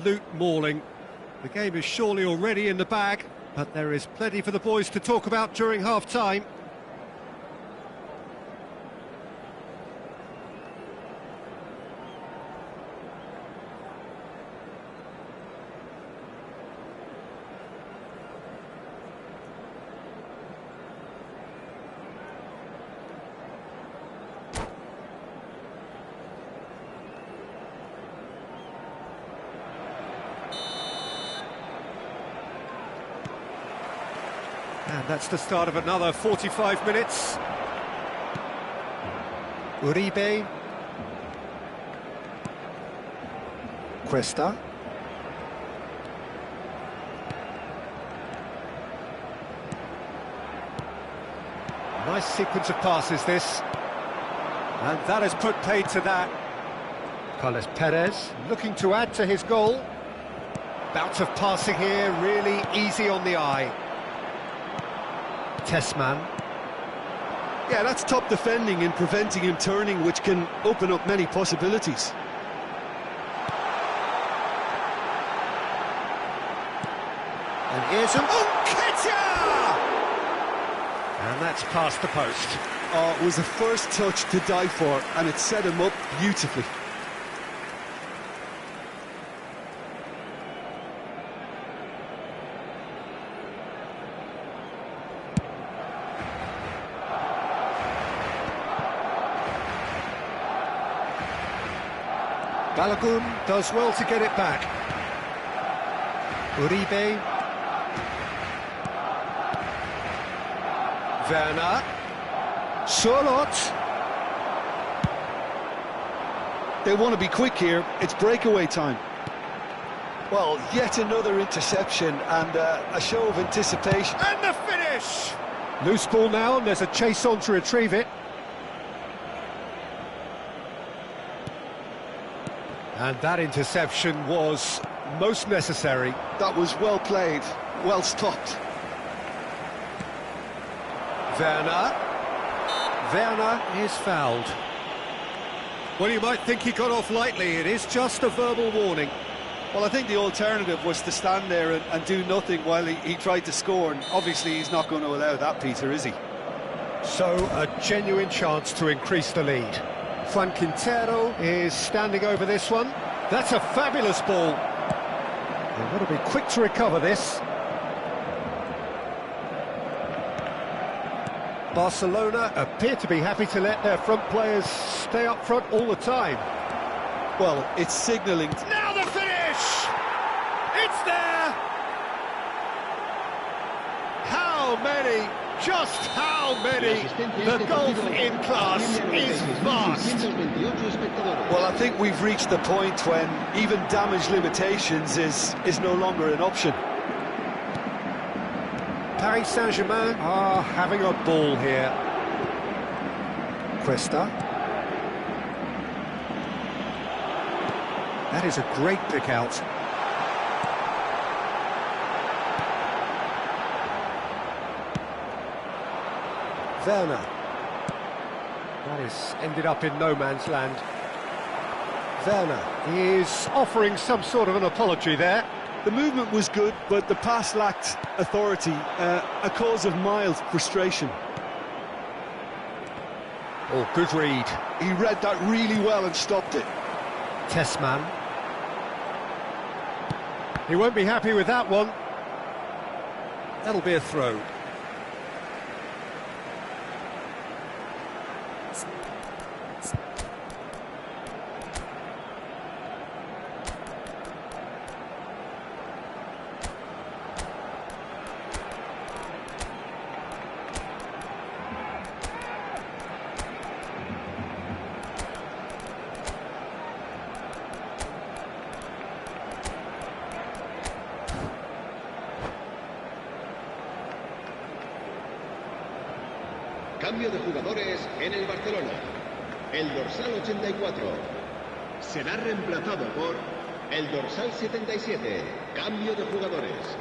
Absolute mauling. The game is surely already in the bag, but there is plenty for the boys to talk about during half-time. And that's the start of another 45 minutes. Uribe. Cuesta. Nice sequence of passes, this. And that has put paid to that. Carlos Perez looking to add to his goal. Bout of passing here, really easy on the eye. Tessman. Yeah, that's top defending and preventing him turning, which can open up many possibilities. And here's an and that's past the post. Oh, it was the first touch to die for, and it set him up beautifully. Balogun does well to get it back. Uribe. Werner. Sorlot. They want to be quick here. It's breakaway time. Well, yet another interception and a show of anticipation. And the finish! Loose ball now, and there's a chase on to retrieve it. And that interception was most necessary. That was well played, well stopped. Werner. Werner is fouled. Well, you might think he got off lightly. It is just a verbal warning. Well, I think the alternative was to stand there and do nothing while he tried to score, and obviously he's not going to allow that, Peter, is he? So, a genuine chance to increase the lead. Juan Quintero is standing over this one. That's a fabulous ball. They've got to be quick to recover this. Barcelona appear to be happy to let their front players stay up front all the time. Well, it's signalling. Now the finish! It's there! How many? Just how many? The golf in class is vast. Well, I think we've reached the point when even damage limitations is no longer an option. Paris Saint-Germain are having a ball here. Cuesta. That is a great pick out. Werner. That is ended up in no man's land. Werner is offering some sort of an apology there. The movement was good, but the pass lacked authority, a cause of mild frustration. Oh, good read. He read that really well and stopped it. Tessman. He won't be happy with that one. That'll be a throw. Cambio de jugadores en el Barcelona. El dorsal 84 será reemplazado por el dorsal 77. Cambio de jugadores.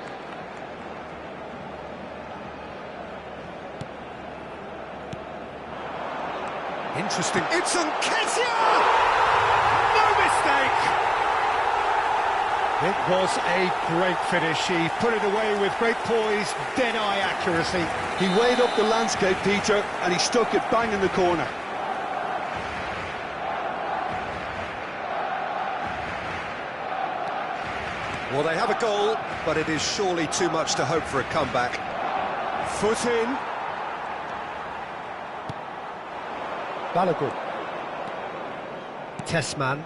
Interesting. It's Nketiah! No mistake! It was a great finish. He put it away with great poise, dead-eye accuracy. He weighed up the landscape, Peter, and he stuck it bang in the corner. Well, they have a goal, but it is surely too much to hope for a comeback. Foot in. Balogun. Tessman.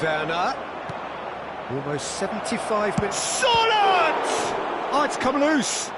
Werner. Almost 75 minutes. Solid! Oh, it's come loose.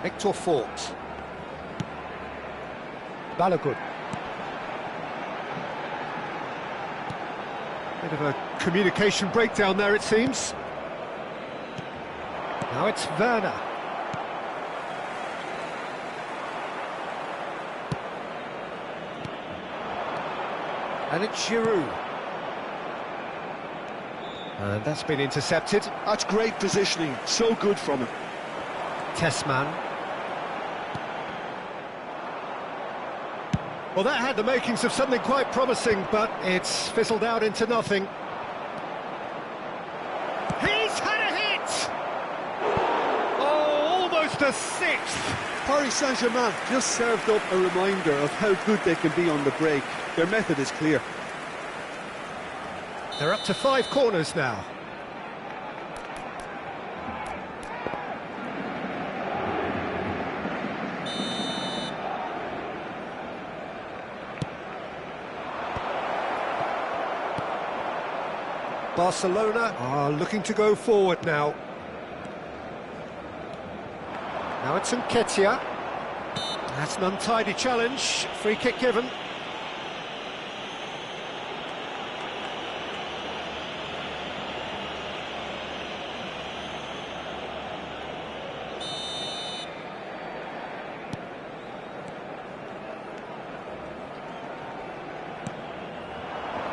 Victor Fort. Balogun. Bit of a communication breakdown there, it seems. Now it's Werner. And it's Giroud. And that's been intercepted. That's great positioning, so good from him. Tessman. Well, that had the makings of something quite promising, but it's fizzled out into nothing. He's had a hit! Oh, almost a sixth! Paris Saint-Germain just served up a reminder of how good they can be on the break. Their method is clear. They're up to 5 corners now. Barcelona are looking to go forward now. Now it's Nketiah. That's an untidy challenge. Free kick given.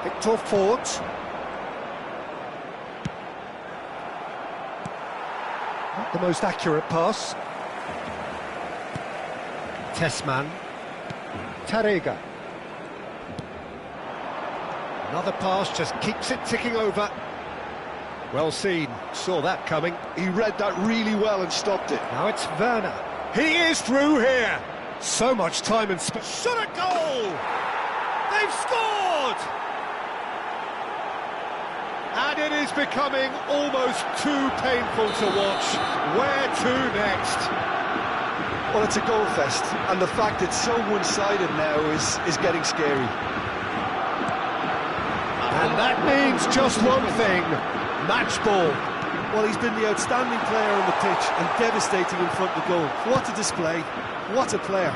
Victor Fort. Not the most accurate pass. Tessman. Tarega. Another pass, just keeps it ticking over. Well seen, saw that coming. He read that really well and stopped it. Now it's Werner. He is through here. So much time and space. Shot a goal! They've scored! And it is becoming almost too painful to watch. Where to next? Well, it's a goal fest, and the fact it's so one-sided now is getting scary. And that means just one thing, match ball. Well, he's been the outstanding player on the pitch and devastating in front of goal. What a display, what a player.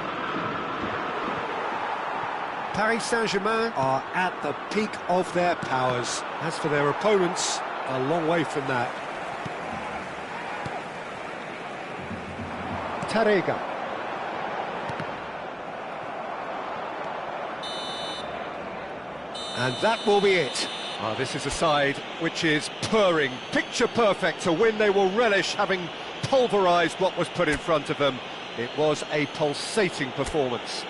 Paris Saint-Germain are at the peak of their powers. As for their opponents, a long way from that. Tarega. And that will be it. This is a side which is purring, picture perfect to win. They will relish having pulverised what was put in front of them. It was a pulsating performance.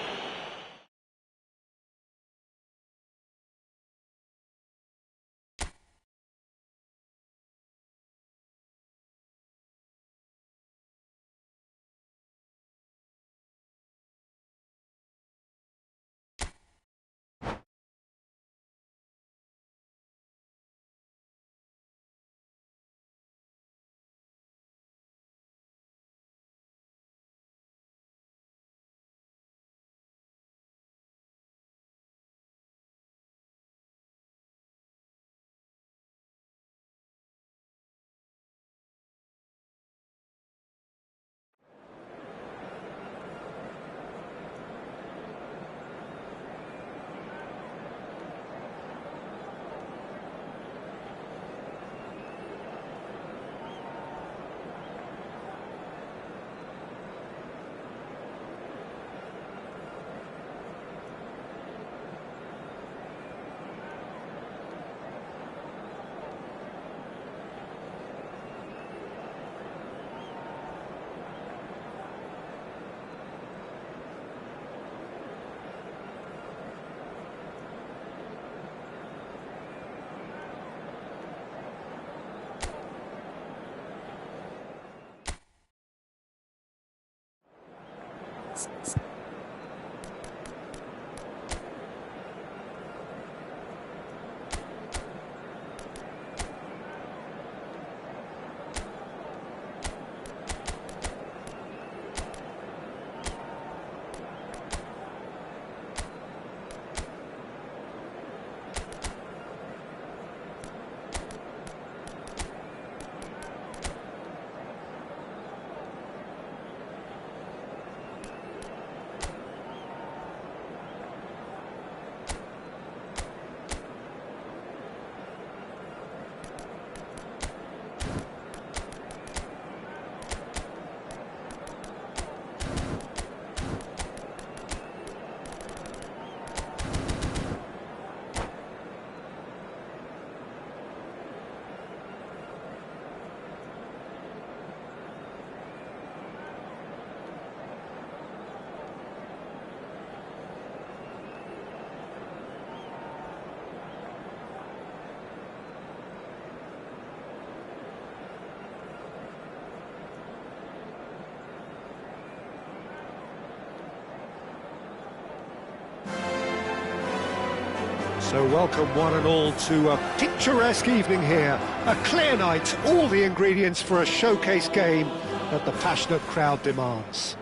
So welcome one and all to a picturesque evening here. A clear night, all the ingredients for a showcase game that the passionate crowd demands.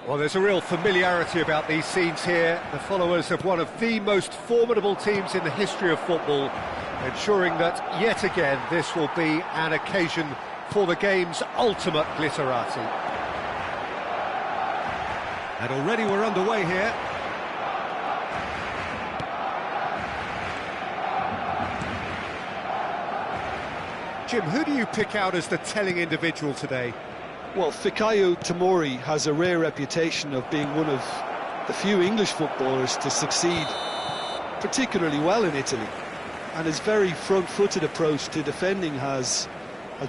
Well, there's a real familiarity about these scenes here. The followers of one of the most formidable teams in the history of football, ensuring that, yet again, this will be an occasion for the game's ultimate glitterati. And already we're underway here. Jim, who do you pick out as the telling individual today? Well, Fikayo Tomori has a rare reputation of being one of the few English footballers to succeed particularly well in Italy. And his very front-footed approach to defending has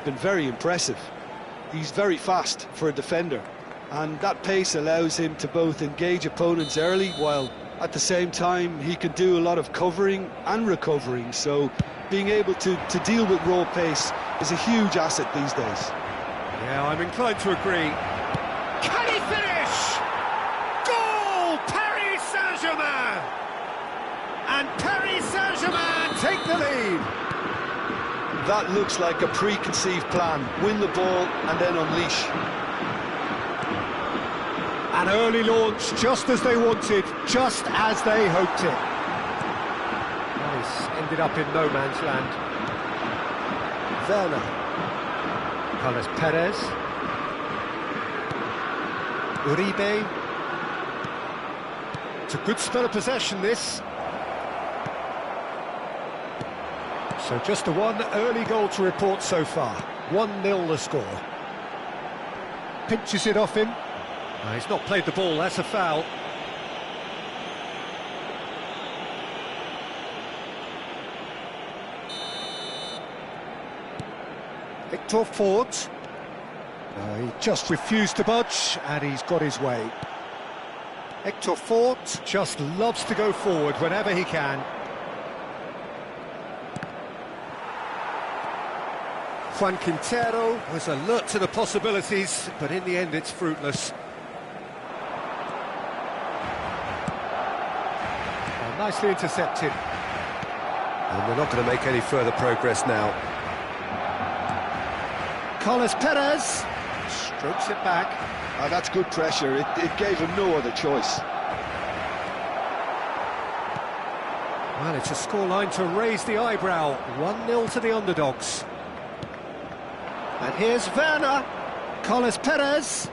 been very impressive. He's very fast for a defender, and that pace allows him to both engage opponents early, while at the same time he can do a lot of covering and recovering. So being able to deal with raw pace is a huge asset these days. Yeah, I'm inclined to agree. Can he finish? Goal! Paris Saint-Germain! And Paris Saint-Germain take the lead. That looks like a preconceived plan. Win the ball and then unleash. An early launch, just as they wanted, just as they hoped it. Nice, ended up in no man's land. Werner. Carlos Perez. Uribe. It's a good spell of possession, this. So just the one early goal to report so far. 1-0 the score. Pinches it off him. He's not played the ball, that's a foul. Victor Ford. He just refused to budge, and he's got his way. Victor Ford just loves to go forward whenever he can. Juan Quintero was alert to the possibilities, but in the end it's fruitless. Nicely intercepted. And we're not going to make any further progress now. Carlos Perez strokes it back. Oh, that's good pressure. It gave him no other choice. Well, it's a scoreline to raise the eyebrow. 1-0 to the underdogs. And here's Werner. Carlos Perez.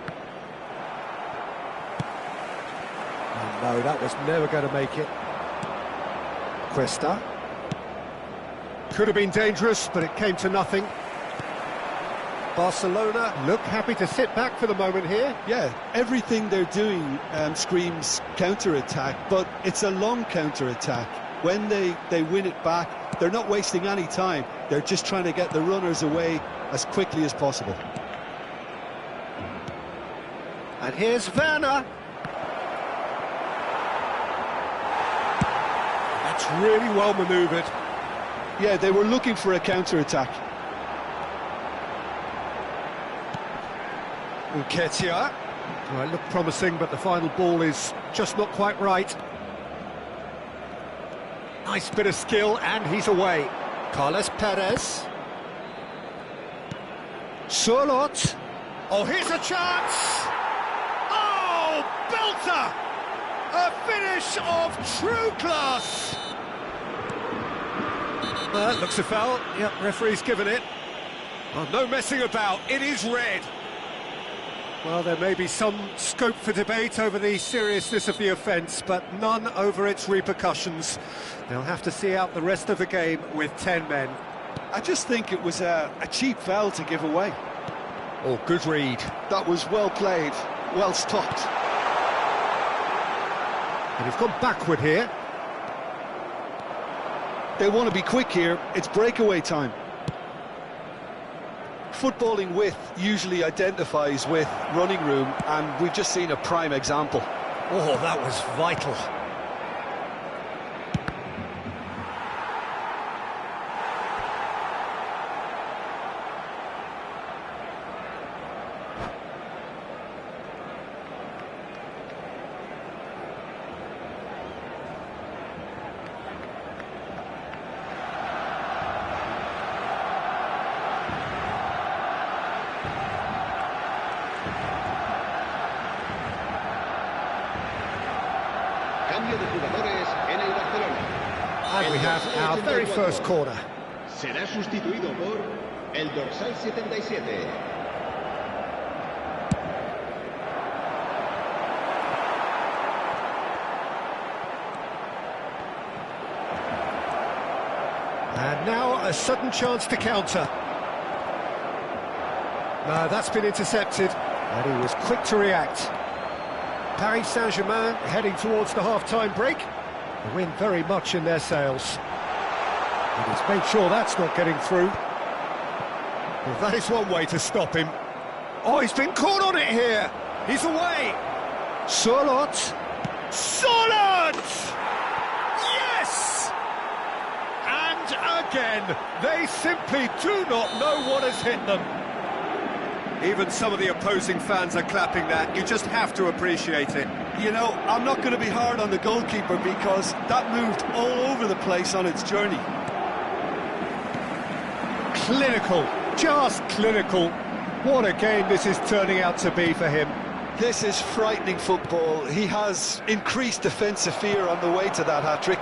Oh, no, that was never going to make it. Cuesta. Could have been dangerous, but it came to nothing. Barcelona look happy to sit back for the moment here. Yeah, everything they're doing screams counter-attack, but it's a long counter-attack. When they win it back, they're not wasting any time. They're just trying to get the runners away as quickly as possible. And here's Werner. That's really well manoeuvred. Yeah, they were looking for a counter-attack. Nketiah. Well, it looked promising, but the final ball is just not quite right. Nice bit of skill, and he's away. Carlos Perez. Surlot. Oh, here's a chance! Oh, belter! A finish of true class! Looks a foul. Yep, referee's given it. Oh, no messing about, it is red. Well, there may be some scope for debate over the seriousness of the offence, but none over its repercussions. They'll have to see out the rest of the game with 10 men. I just think it was a cheap foul to give away. Oh, good read. That was well played, well stopped. And he's gone backward here. They want to be quick here, it's breakaway time. Footballing width usually identifies with running room, and we've just seen a prime example. Oh, that was vital. Cambio de jugadores en el Barcelona. And we have our very first corner. Será sustituido por el dorsal 77. And now a sudden chance to counter. No, that's been intercepted, and he was quick to react. Paris Saint-Germain heading towards the half-time break. The wind very much in their sails. And he's made sure that's not getting through. Well, that is one way to stop him. Oh, he's been caught on it here. He's away. Surlot. Surlot! Yes! And again, they simply do not know what has hit them. Even some of the opposing fans are clapping that. You just have to appreciate it. You know, I'm not going to be hard on the goalkeeper because that moved all over the place on its journey. Clinical, just clinical. What a game this is turning out to be for him. This is frightening football. He has increased defensive fear on the way to that hat-trick.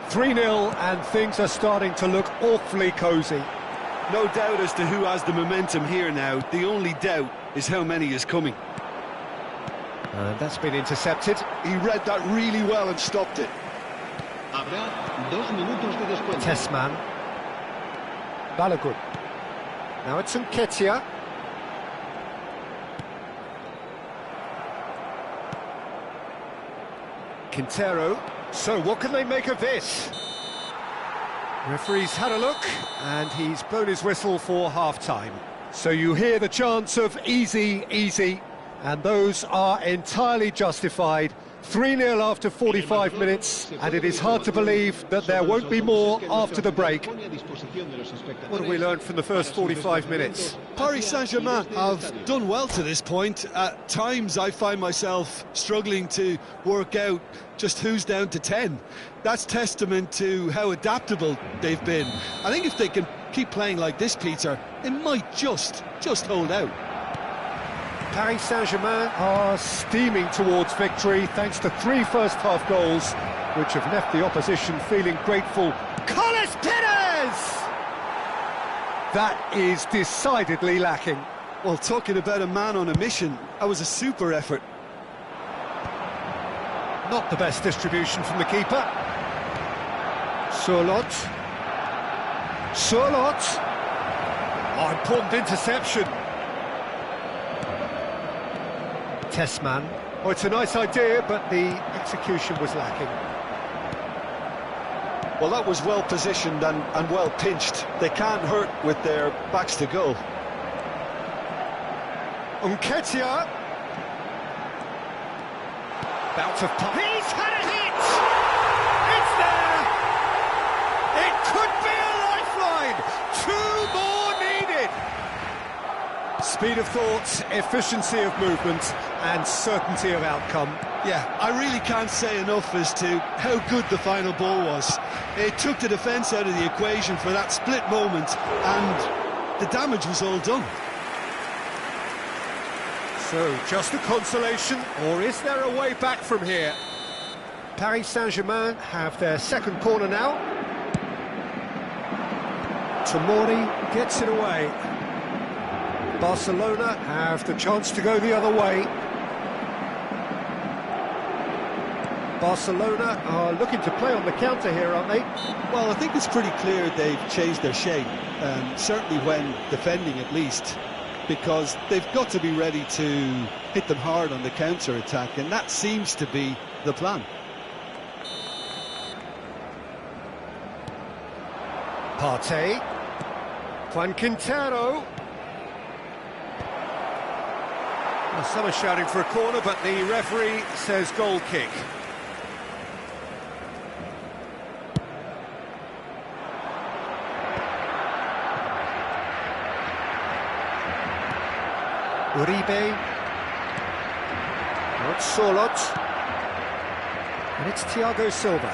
3-0, and things are starting to look awfully cosy. No doubt as to who has the momentum here now. The only doubt is how many is coming. And that's been intercepted. He read that really well and stopped it. Habrá 2 minutos de descuento. Tessman. Balogun. Now it's Nketiah. Quintero. So what can they make of this? Referee's had a look, and he's blown his whistle for half-time. So you hear the chants of easy, easy, and those are entirely justified. 3-0 after 45 minutes, and it is hard to believe that there won't be more after the break. What have we learned from the first 45 minutes? Paris Saint-Germain have done well to this point. At times I find myself struggling to work out just who's down to 10. That's testament to how adaptable they've been. I think if they can keep playing like this, Peter, they might just hold out. Paris Saint-Germain are steaming towards victory thanks to 3 first-half goals, which have left the opposition feeling grateful. Carlos Perez! That is decidedly lacking. Well, talking about a man on a mission, that was a super effort. Not the best distribution from the keeper. Surlot. Surlot! Oh, important interception. Tessman. Oh, it's a nice idea, but the execution was lacking. Well, that was well positioned and well pinched. They can't hurt with their backs to goal. Nketiah. Bout of pump. He's had a hit! It's there! It could be a lifeline! 2 more needed! Speed of thought, efficiency of movement, and certainty of outcome. Yeah, I really can't say enough as to how good the final ball was. It took the defence out of the equation for that split moment, and the damage was all done. So, just a consolation, or is there a way back from here? Paris Saint-Germain have their second corner now. Tomori gets it away. Barcelona have the chance to go the other way. Barcelona are looking to play on the counter here, aren't they? Well, I think it's pretty clear they've changed their shape, certainly when defending at least, because they've got to be ready to hit them hard on the counter-attack, and that seems to be the plan. Partey. Juan Quintero. Well, some are shouting for a corner, but the referee says goal kick. Uribe. Not Solot. And it's Thiago Silva.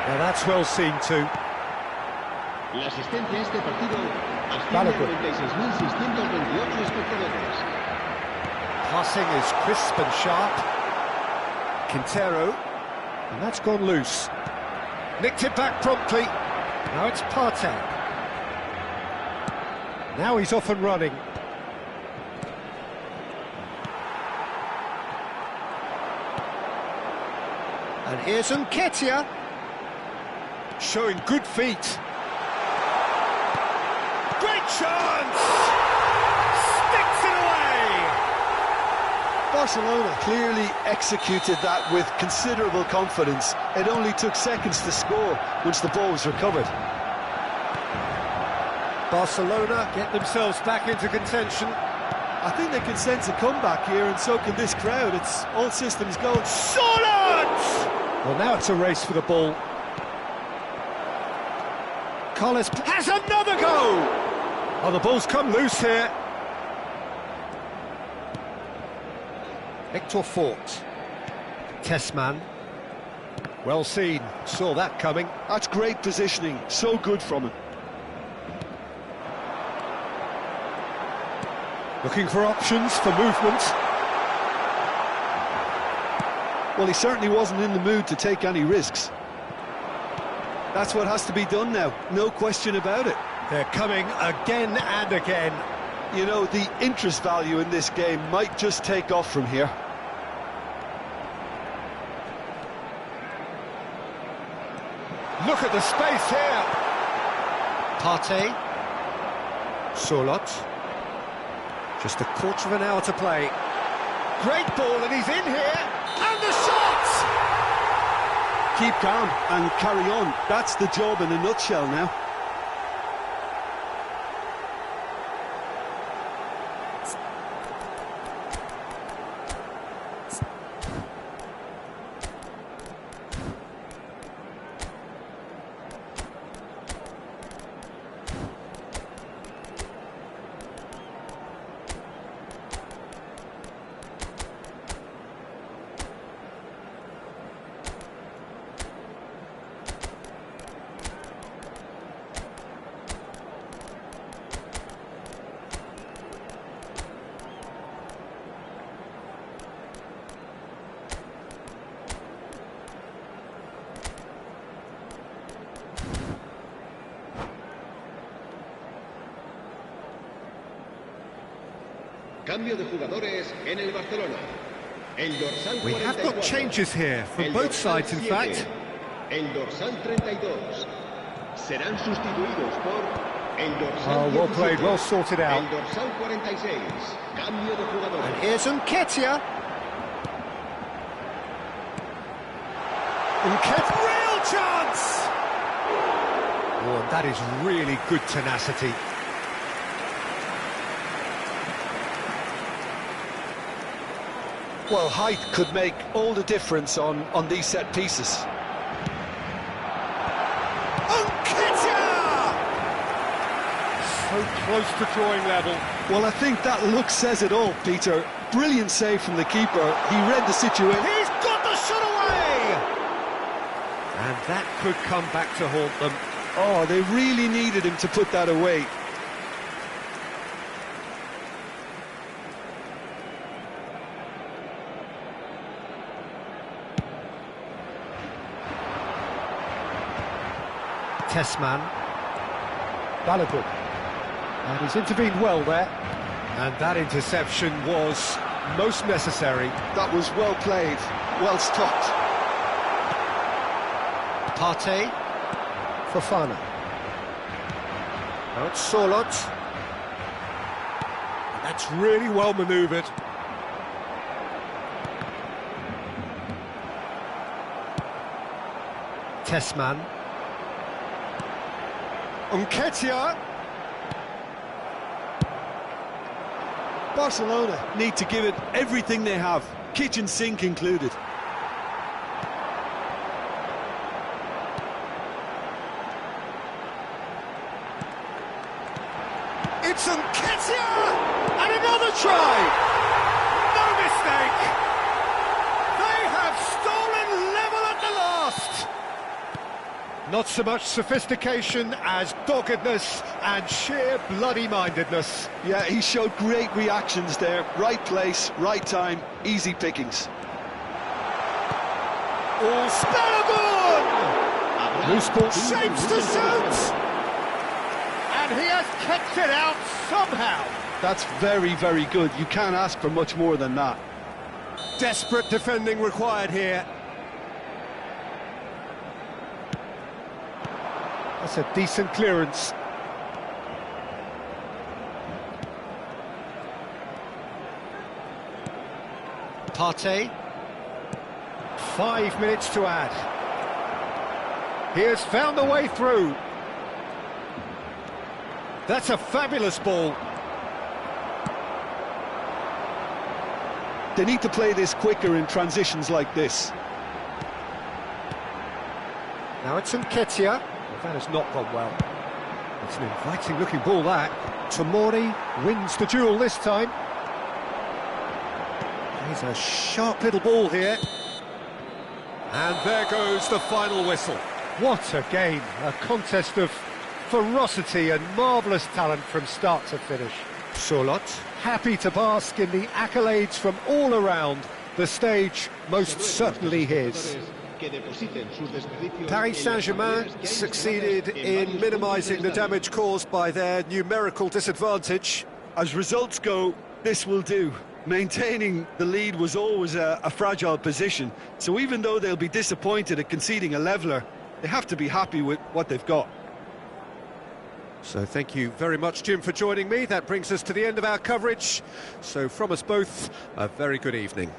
Well, that's well seen too. La asistencia a este partido asciende a 96.628 espectadores. Passing is crisp and sharp. Quintero. And that's gone loose. Nicked it back promptly. Now it's Partey. Now he's off and running. And here's Nketiah. Showing good feet. Great chance! Sticks it away! Barcelona clearly executed that with considerable confidence. It only took seconds to score once the ball was recovered. Barcelona get themselves back into contention. I think they can sense a comeback here, and so can this crowd. It's all systems go. Solid! Well, now it's a race for the ball. Carles has another go! Oh, the ball's come loose here. Victor Fort. Tessman. Well seen, saw that coming. That's great positioning, so good from him. Looking for options for movement. Well, he certainly wasn't in the mood to take any risks. That's what has to be done now, no question about it. They're coming again and again. You know, the interest value in this game might just take off from here. Look at the space here. Partey. Solot. Just a quarter of an hour to play. Great ball, and he's in here. And the shot! Keep calm and carry on. That's the job in a nutshell now. Cambio de jugadores en el Barcelona. El dorsal 44. We have got changes here from both sides, in fact. El dorsal 32. Serán sustituidos por el dorsal Oh, well played, well sorted out. El dorsal 46. Cambio de jugadores. And here's Nketiah. Real chance! Oh, that is really good tenacity. Well, height could make all the difference on these set pieces. Nketiah! So close to drawing level. Well, I think that look says it all, Peter. Brilliant save from the keeper. He read the situation. He's got the shot away! And that could come back to haunt them. Oh, they really needed him to put that away. Tessman. Balogun. And he's intervened well there. And that interception was most necessary. That was well played, well stopped. Partey. Fofana. Now it's Sorloth. That's really well manoeuvred. Tessman. Nketiah. Barcelona need to give it everything they have, kitchen sink included. It's Nketiah! And another try! No mistake! They have stolen level at the last! Not so much sophistication as doggedness and sheer bloody-mindedness. Yeah, he showed great reactions there. Right place, right time, easy pickings. Oh, Balogun! Loose ball shapes to shoot! And he has kept it out somehow. That's very, very good. You can't ask for much more than that. Desperate defending required here. That's a decent clearance. Partey. 5 minutes to add. He has found a way through. That's a fabulous ball. They need to play this quicker in transitions like this. Now it's Nketiah. That has not gone well. It's an inviting looking ball, that. Tomori wins the duel this time. He's a sharp little ball here. And there goes the final whistle. What a game, a contest of ferocity and marvellous talent from start to finish. Sorloth, happy to bask in the accolades from all around. The stage most certainly his. Paris Saint-Germain succeeded in minimising the damage caused by their numerical disadvantage. As results go, this will do. Maintaining the lead was always a fragile position, so even though they'll be disappointed at conceding a leveller, they have to be happy with what they've got. So thank you very much, Jim, for joining me. That brings us to the end of our coverage. So from us both, a very good evening.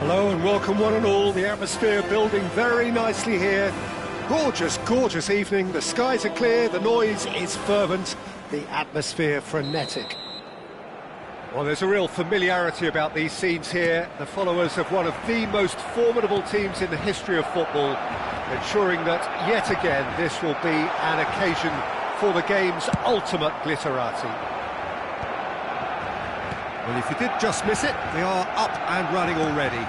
Hello and welcome one and all. The atmosphere building very nicely here. Gorgeous, gorgeous evening. The skies are clear, the noise is fervent, the atmosphere frenetic. Well, there's a real familiarity about these scenes here. The followers of one of the most formidable teams in the history of football, ensuring that yet again this will be an occasion for the game's ultimate glitterati. Well, if you did just miss it, they are up and running already.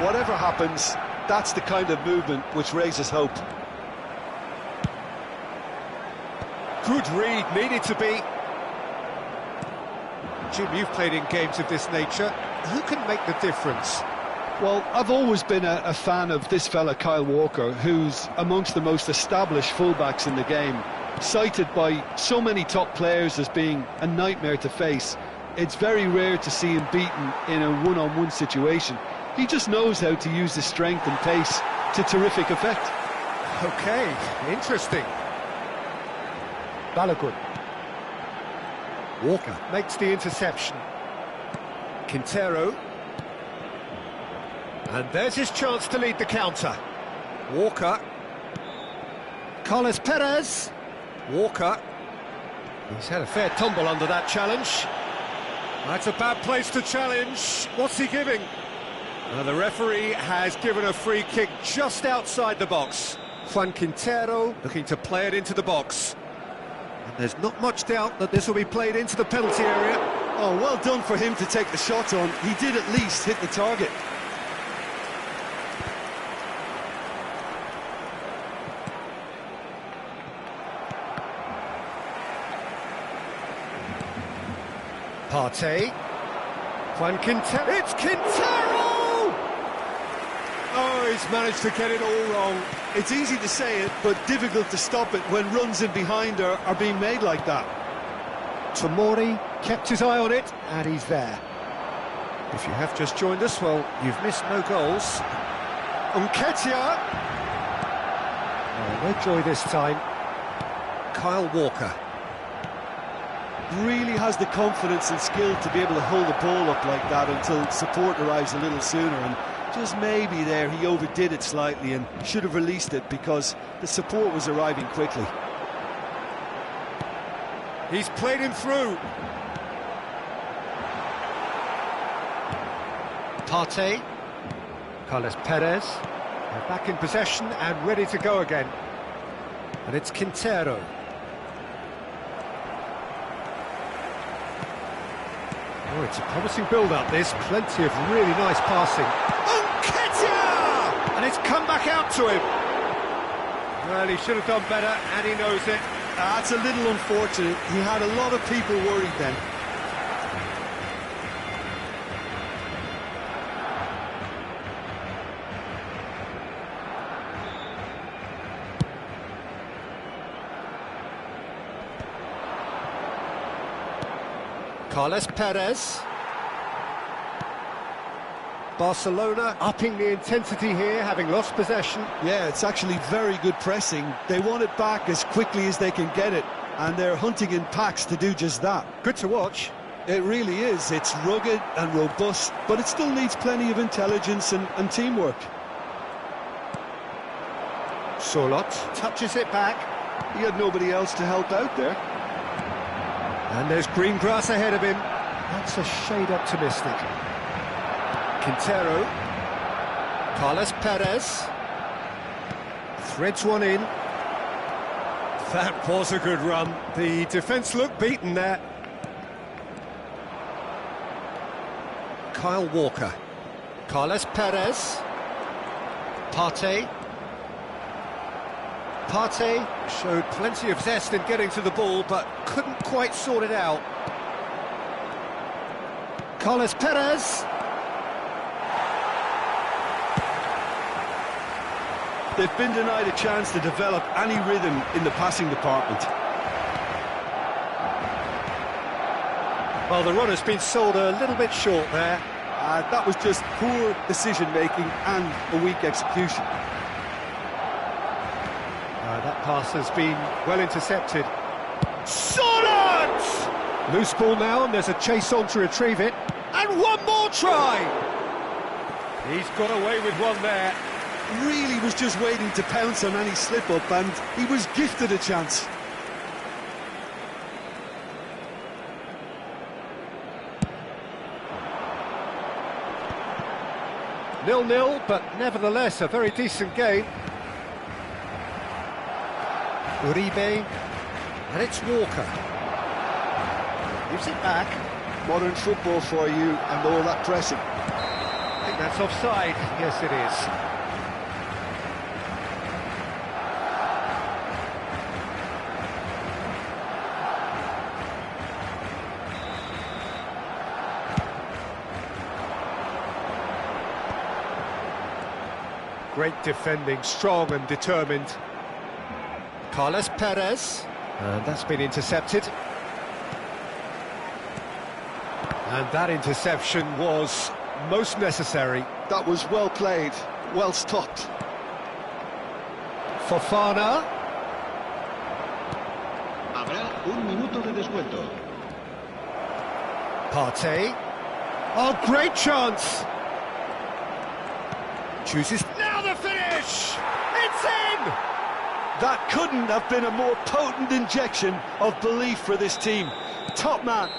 Whatever happens, that's the kind of movement which raises hope. Good read, needed to be. Jim, you've played in games of this nature. Who can make the difference? Well, I've always been a fan of this fella, Kyle Walker, who's amongst the most established fullbacks in the game. Cited by so many top players as being a nightmare to face. It's very rare to see him beaten in a one-on-one situation. He just knows how to use his strength and pace to terrific effect. Okay, interesting. Balogun. Walker makes the interception. Quintero. And there's his chance to lead the counter. Walker. Carlos Perez. Walker. He's had a fair tumble under that challenge. That's a bad place to challenge. What's he giving? The referee has given a free kick just outside the box. Juan Quintero looking to play it into the box. And there's not much doubt that this will be played into the penalty area. Oh, well done for him to take the shot on. He did at least hit the target. Partey. Juan Quintero. It's Quintero! Oh, he's managed to get it all wrong. It's easy to say it, but difficult to stop it when runs in behind are being made like that. Tomori kept his eye on it, and he's there. If you have just joined us, well, you've missed no goals. Nketiah. Oh, no joy this time. Kyle Walker. Really has the confidence and skill to be able to hold the ball up like that until support arrives a little sooner, and just maybe there he overdid it slightly and should have released it because the support was arriving quickly. He's played him through. Partey. Carlos Perez. They're back in possession and ready to go again. And it's Quintero. Oh, it's a promising build-up, this. Plenty of really nice passing. Nketiah! And it's come back out to him. Well, he should have done better, and he knows it. That's a little unfortunate. He had a lot of people worried then. Carlos Perez. Barcelona upping the intensity here, having lost possession. Yeah, it's actually very good pressing. They want it back as quickly as they can get it, and they're hunting in packs to do just that. Good to watch. It really is. It's rugged and robust, but it still needs plenty of intelligence and teamwork. Sorlot touches it back. He had nobody else to help out there. And there's green grass ahead of him. That's a shade optimistic. Quintero. Carlos Perez. Threads one in. That was a good run. The defence looked beaten there. Kyle Walker. Carlos Perez. Partey. Partey showed plenty of zest in getting to the ball, but couldn't quite sort it out. Carlos Perez. They've been denied a chance to develop any rhythm in the passing department. Well, the run has been sold a little bit short there. That was just poor decision-making and a weak execution. That pass has been well intercepted. Sorlot! Loose ball now, and there's a chase on to retrieve it. And one more try! He's got away with one there. Really was just waiting to pounce on any slip-up, and he was gifted a chance. Nil-nil, but nevertheless a very decent game. Uribe, and it's Walker. Gives it back. Modern football for you, and all that pressing. I think that's offside. Yes, it is. Great defending, strong and determined. Carlos Perez, and that's been intercepted. And that interception was most necessary. That was well played, well stopped. Fofana. Habrá un minuto de descuento. Partey. Oh, great chance! Chooses... Now the finish! It's in! That couldn't have been a more potent injection of belief for this team. Top man.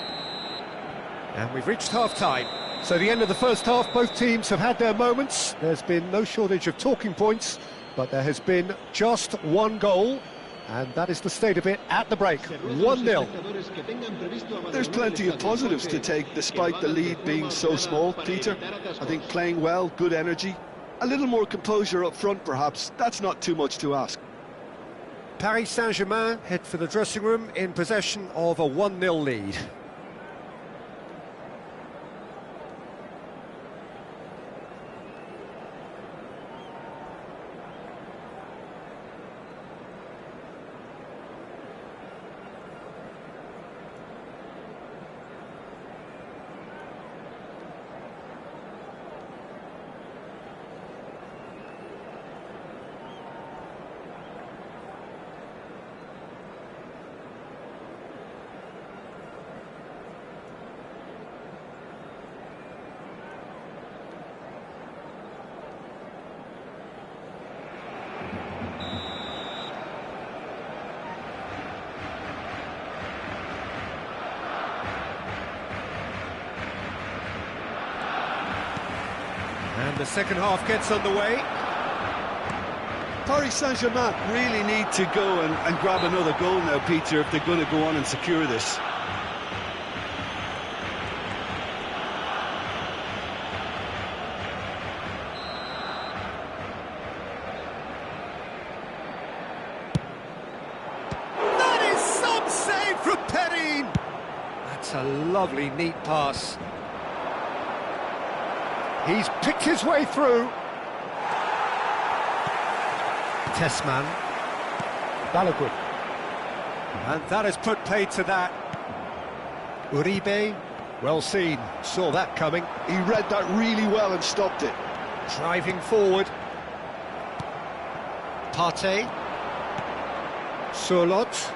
And we've reached half-time. So the end of the first half, both teams have had their moments. There's been no shortage of talking points, but there has been just one goal, and that is the state of it at the break. 1-0. There's plenty of positives to take, despite the lead being so small, Peter. I think playing well, good energy. A little more composure up front, perhaps. That's not too much to ask. Paris Saint-Germain head for the dressing room in possession of a 1-0 lead. And the second half gets underway. Paris Saint-Germain really need to go and grab another goal now, Peter, if they're going to go on and secure this. That is some save from Perrin! That's a lovely, neat pass. He's picked his way through. Tessman. Balogun. And that has put paid to that. Uribe. Well seen, saw that coming. He read that really well and stopped it. Driving forward. Partey. Surlot.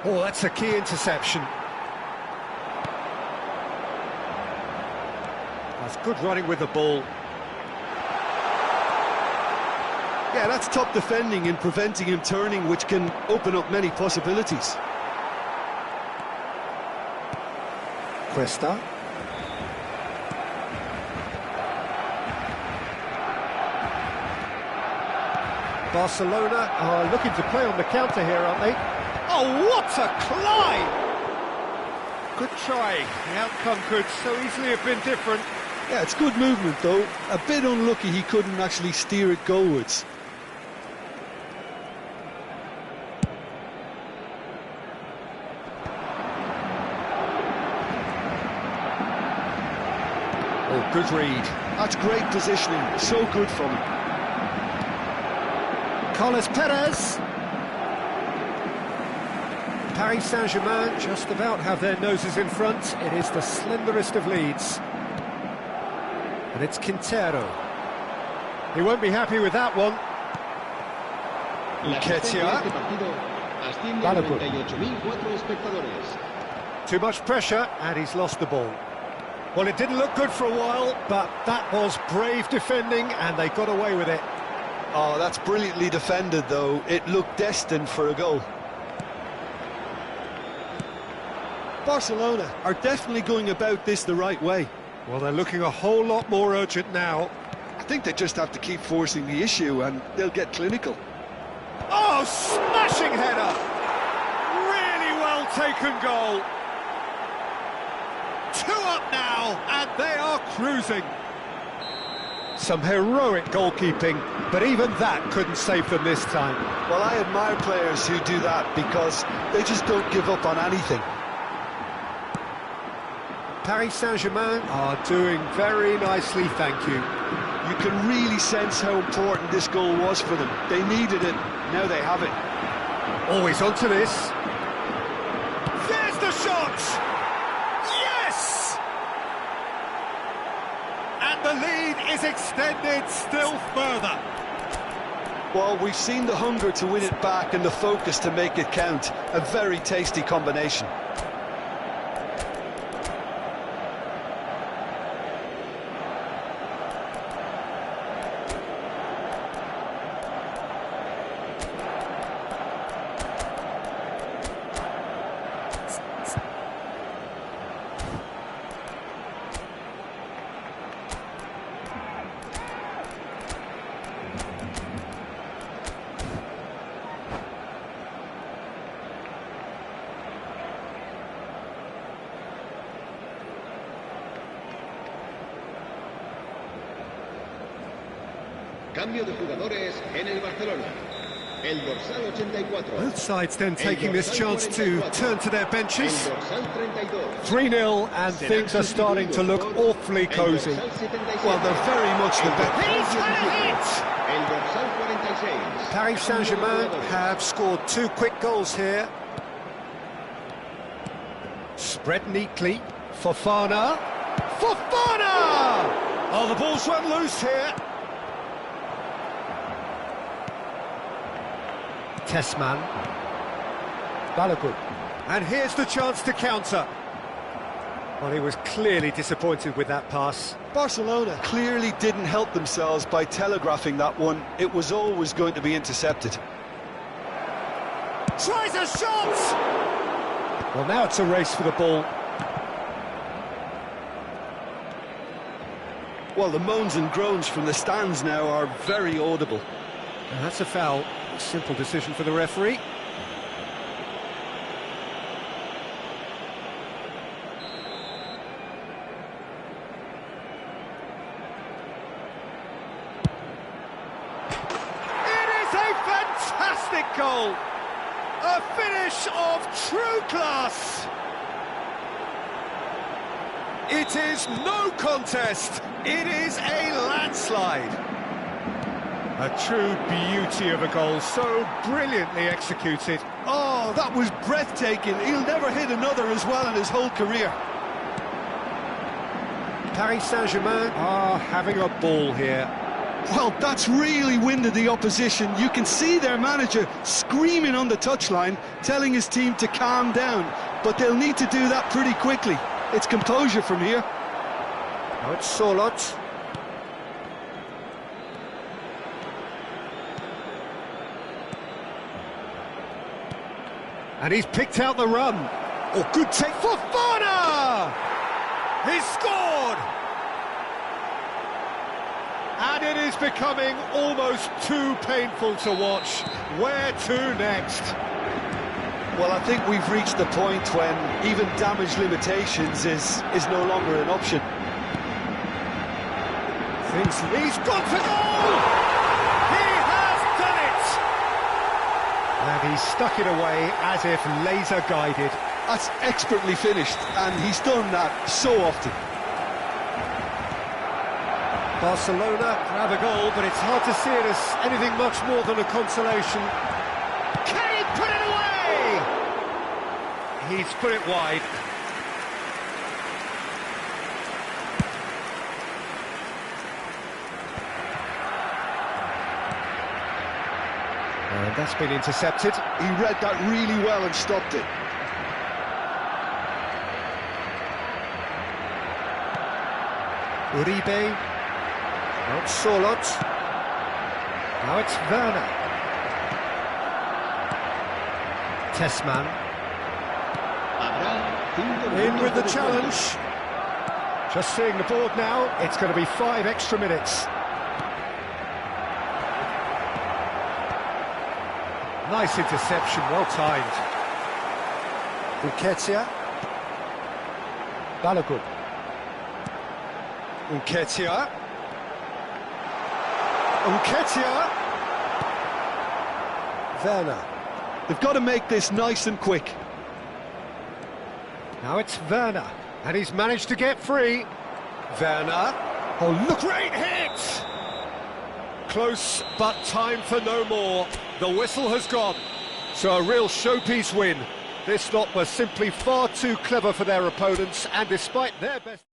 Oh, that's a key interception. That's good running with the ball. Yeah, that's top defending and preventing him turning, which can open up many possibilities. Cuesta. Barcelona are looking to play on the counter here, aren't they? Oh, what a climb! Good try. The outcome could so easily have been different. Yeah, it's good movement, though. A bit unlucky he couldn't actually steer it goalwards. Oh, good read. That's great positioning. So good from him. Carlos Perez. Paris Saint-Germain just about have their noses in front. It is the slenderest of leads. And it's Quintero. He won't be happy with that one. Ketia. Too much pressure, and he's lost the ball. Well, it didn't look good for a while, but that was brave defending, and they got away with it. Oh, that's brilliantly defended, though. It looked destined for a goal. Barcelona are definitely going about this the right way. Well, they're looking a whole lot more urgent now. I think they just have to keep forcing the issue, and they'll get clinical. Oh, smashing header! Really well taken goal. 2 up now, and they are cruising. Some heroic goalkeeping, but even that couldn't save them this time. Well, I admire players who do that because they just don't give up on anything. Paris Saint-Germain are doing very nicely, thank you. You can really sense how important this goal was for them. They needed it, now they have it. Always onto this. There's the shot! Yes! And the lead is extended still further. Well, we've seen the hunger to win it back and the focus to make it count. A very tasty combination. Cambio de jugadores en el Barcelona. El dorsal 84. Both sides then taking this chance to turn to their benches. El dorsal 32. 3-0 and things are starting to look awfully cosy. Well, they're very much the better. He's had a hit! El dorsal 46. Paris Saint-Germain have scored 2 quick goals here. Spread neatly. Fofana. Fofana! Oh, the ball's run loose here. Tessman. Balogun. And here's the chance to counter. Well, he was clearly disappointed with that pass. Barcelona clearly didn't help themselves by telegraphing that one. It was always going to be intercepted. Tries a shot! Well, now it's a race for the ball. Well, the moans and groans from the stands now are very audible. And that's a foul. Simple decision for the referee. It is a fantastic goal! A finish of true class! It is no contest, it is a landslide. A true beauty of a goal, so brilliantly executed. Oh, that was breathtaking. He'll never hit another as well in his whole career. Paris Saint-Germain are having a ball here. Well, that's really winded the opposition. You can see their manager screaming on the touchline, telling his team to calm down. But they'll need to do that pretty quickly. It's composure from here. Now it's Sorloth. And he's picked out the run. Oh, good take for Fofana! He's scored! And it is becoming almost too painful to watch. Where to next? Well, I think we've reached the point when even damage limitations is no longer an option. He's gone for goal! He has done it! And he's stuck it away as if laser guided. That's expertly finished, and he's done that so often. Barcelona grab a goal, but it's hard to see it as anything much more than a consolation. Can he put it away? He's put it wide. And that's been intercepted. He read that really well and stopped it. Uribe. Now it's Sorloth. Now it's Werner. Tessman. In with the challenge. Just seeing the board now, it's going to be 5 extra minutes. Nice interception, well timed. Nketiah. Balogun. Nketiah. Werner. They've got to make this nice and quick. Now it's Werner, and he's managed to get free. Werner. Oh, look, great hit! Close, but time for no more. The whistle has gone. So a real showpiece win. This lot was simply far too clever for their opponents, and despite their best...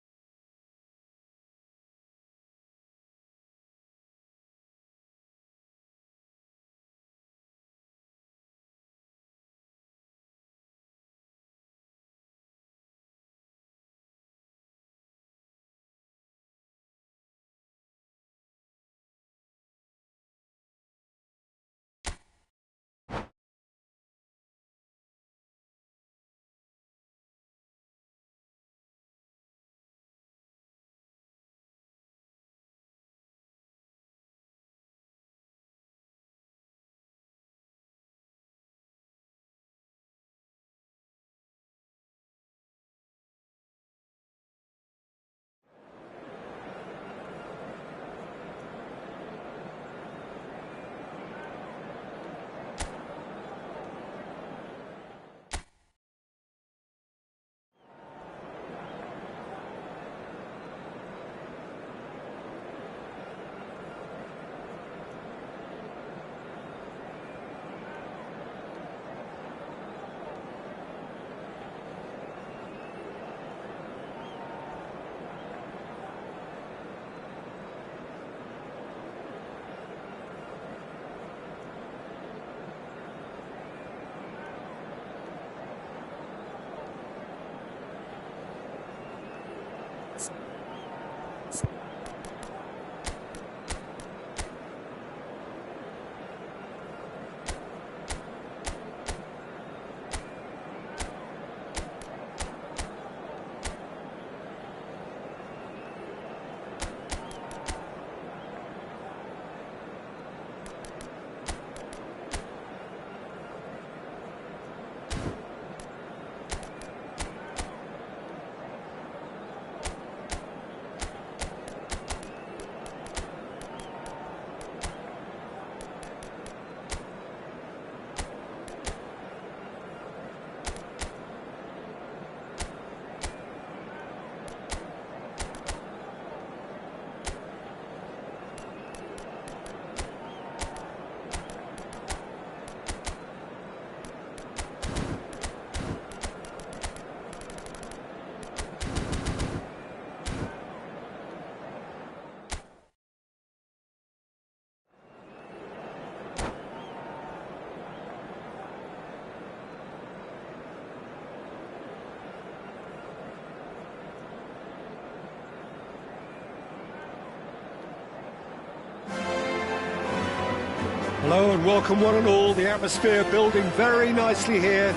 Hello and welcome one and all. The atmosphere building very nicely here.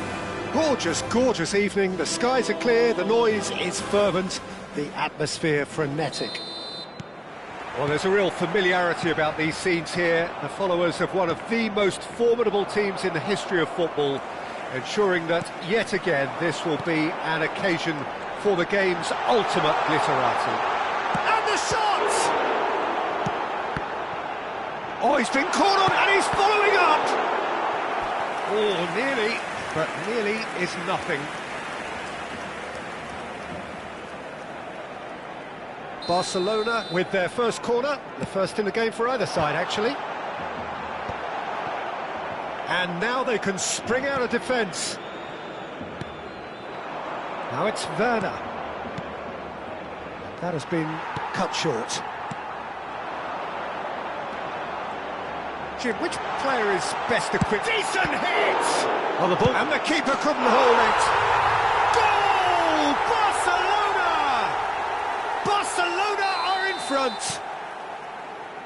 Gorgeous, gorgeous evening. The skies are clear, the noise is fervent, the atmosphere frenetic. Well, there's a real familiarity about these scenes here. The followers of one of the most formidable teams in the history of football, ensuring that, yet again, this will be an occasion for the game's ultimate glitterati. And the shot! Oh, he's been caught on, and he's following up! Oh, nearly, but nearly is nothing. Barcelona with their first corner, the first in the game for either side, actually. And now they can spring out of defence. Now it's Werner. That has been cut short. Jim, which player is best equipped? Decent hit! On the ball. And the keeper couldn't hold it. Goal! Barcelona! Barcelona are in front.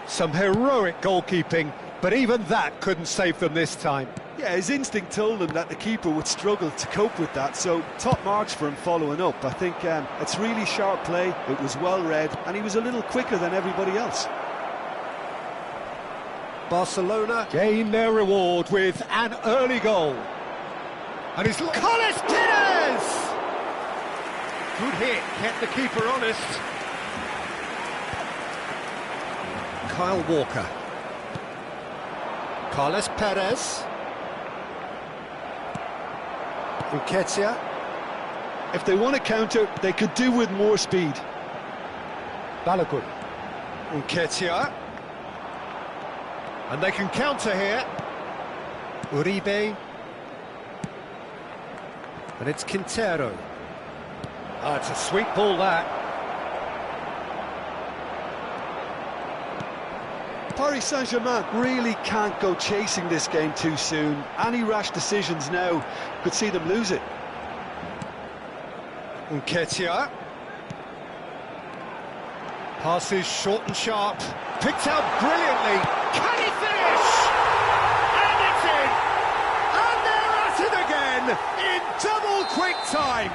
Some heroic goalkeeping, but even that couldn't save them this time. Yeah, his instinct told him that the keeper would struggle to cope with that, so top marks for him following up. I think it's really sharp play, it was well read, and he was a little quicker than everybody else. Barcelona gain their reward with an early goal. And it's Carlos Perez! Good hit, kept the keeper honest. Kyle Walker. Carlos Perez. Nketiah. If they want to counter, they could do with more speed. Balogun. Nketiah. And they can counter here. Uribe. And it's Quintero. Ah, it's a sweet ball, that. Paris Saint-Germain really can't go chasing this game too soon. Any rash decisions now could see them lose it. Nketiah. Passes short and sharp. Picked out brilliantly. Can he finish? And it's in! And they're at it again in double quick time.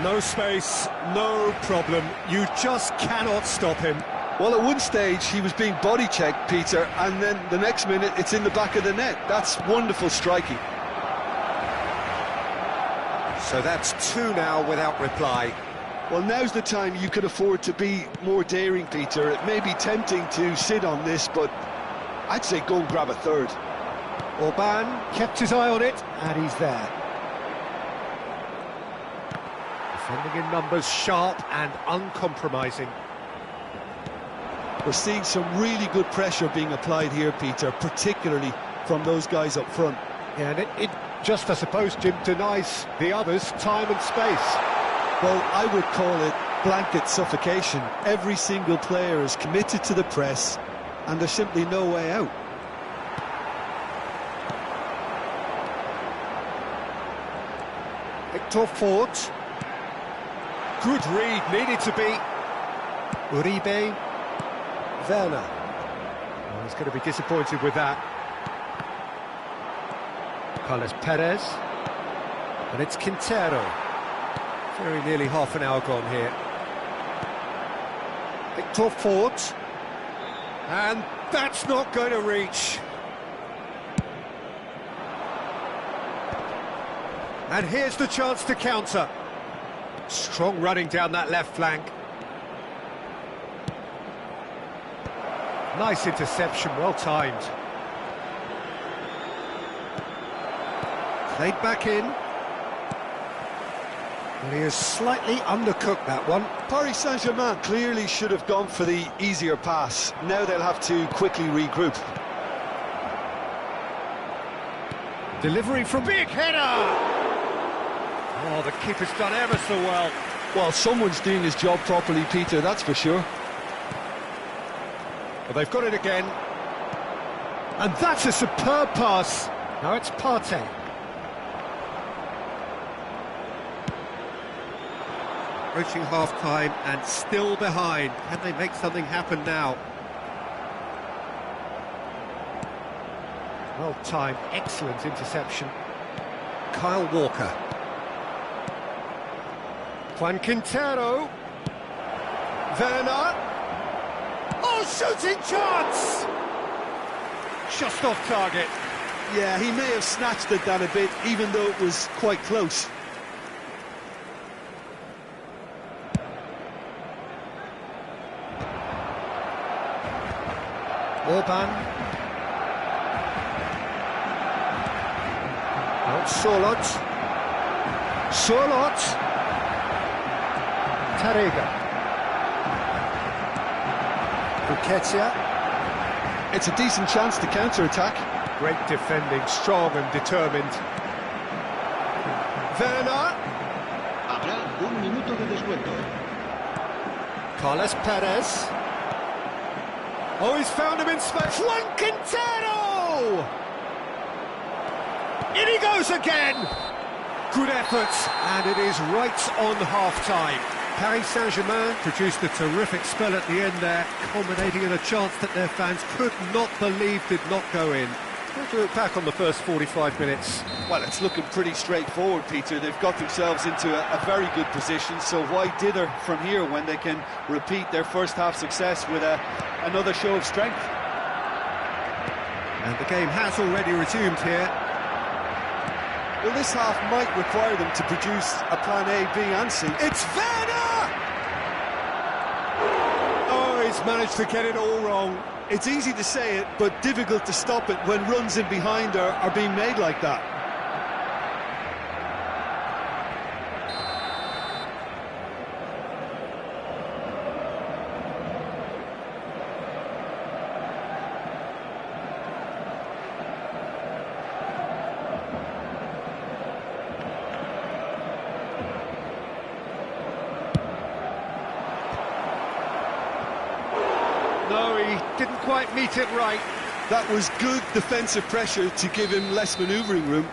No space, no problem. You just cannot stop him. Well, at one stage he was being body checked, Peter, and then the next minute it's in the back of the net. That's wonderful striking. So that's two now without reply. Well, now's the time you could afford to be more daring, Peter. It may be tempting to sit on this, but I'd say go and grab a third. Orban kept his eye on it, and he's there. Defending in numbers, sharp and uncompromising. We're seeing some really good pressure being applied here, Peter, particularly from those guys up front. Yeah, and it just, I suppose, Jim, denies the others time and space. Well, I would call it blanket suffocation. Every single player is committed to the press, and there's simply no way out. Victor Fort. Good read, needed to be. Uribe. Werner. Oh, he's going to be disappointed with that. Carlos Perez. And it's Quintero. Very nearly half an hour gone here. Victor Fort. And that's not going to reach. And here's the chance to counter. Strong running down that left flank. Nice interception, well timed. Played back in. And he has slightly undercooked that one. Paris Saint-Germain clearly should have gone for the easier pass. Now they'll have to quickly regroup. Delivery from big header! Oh, the keeper's done ever so well. Well, someone's doing his job properly, Peter, that's for sure. Well, they've got it again. And that's a superb pass. Now it's Partey. Approaching half-time and still behind. Can they make something happen now? Well-timed, excellent interception. Kyle Walker. Juan Quintero. Werner. Oh, shooting chance! Just off target. Yeah, he may have snatched at that a bit, even though it was quite close. Orban. Out Sorlot. Sorlot. Tarega. Buketia. It's a decent chance to counter-attack. Great defending, strong and determined. Werner. Habrá un minuto de descuento. Carlos Perez. Oh, he's found him in space. Juan Quintero! In he goes again! Good effort, and it is right on half-time. Paris Saint-Germain produced a terrific spell at the end there, culminating in a chance that their fans could not believe did not go in. How do you look back on the first 45 minutes? Well, it's looking pretty straightforward, Peter. They've got themselves into a very good position, so why dither from here when they can repeat their first-half success with another show of strength? And the game has already resumed here. Well, this half might require them to produce a plan A, B and C. It's Werner! Oh, he's managed to get it all wrong. It's easy to say it, but difficult to stop it when runs in behind are being made like that. No, he didn't quite meet it right. That was good defensive pressure to give him less manoeuvring room.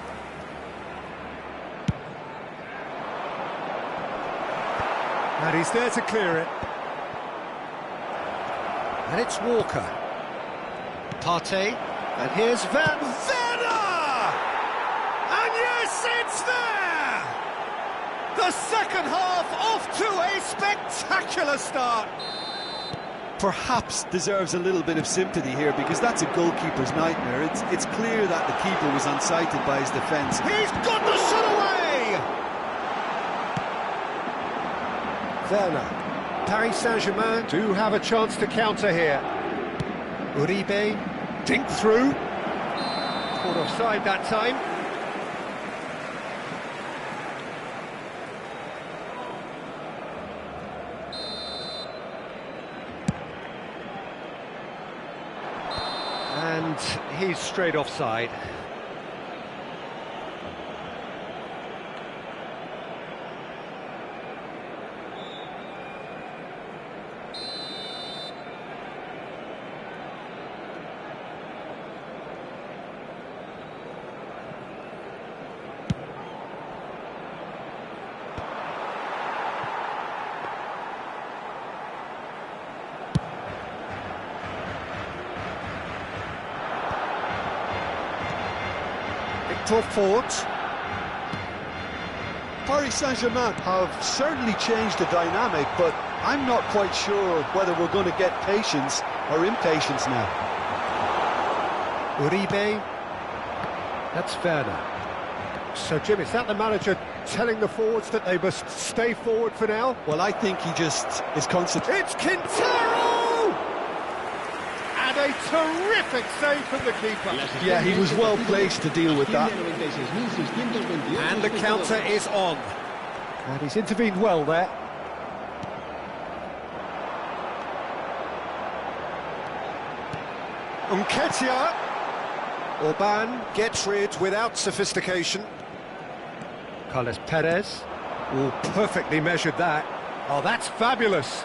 And he's there to clear it. And it's Walker. Partey. And here's Werner! And yes, it's there! The second half off to a spectacular start. Perhaps deserves a little bit of sympathy here, because that's a goalkeeper's nightmare. It's clear that the keeper was unsighted by his defence. He's got the shot away! Werner. Paris Saint-Germain do have a chance to counter here. Uribe. Dink through. Caught offside that time. And he's straight offside. Ford. Paris Saint-Germain have certainly changed the dynamic, but I'm not quite sure whether we're going to get patience or impatience now. Uribe. That's Werner. So, Jim, is that the manager telling the forwards that they must stay forward for now? Well, I think he just is concentrating. It's Quintero! And a terrific save from the keeper. Yeah, he was well placed to deal with that. And the counter is on. And he's intervened well there. Nketiah. Orban gets rid without sophistication. Carlos Perez. Oh, perfectly measured that. Oh, that's fabulous.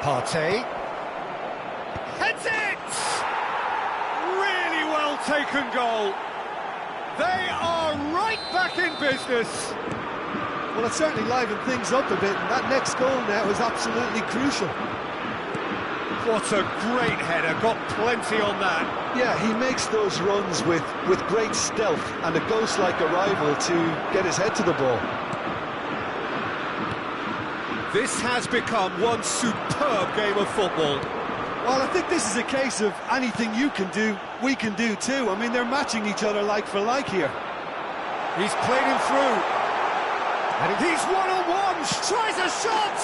Partey. Heads it! Really well taken goal. They are right back in business. Well, it certainly livened things up a bit, and that next goal now is absolutely crucial. What a great header, got plenty on that. Yeah, he makes those runs with great stealth and a ghost-like arrival to get his head to the ball. This has become one superb game of football. Well, I think this is a case of anything you can do, we can do too. I mean, they're matching each other like for like here. He's played him through. And he's one-on-one, tries a shot!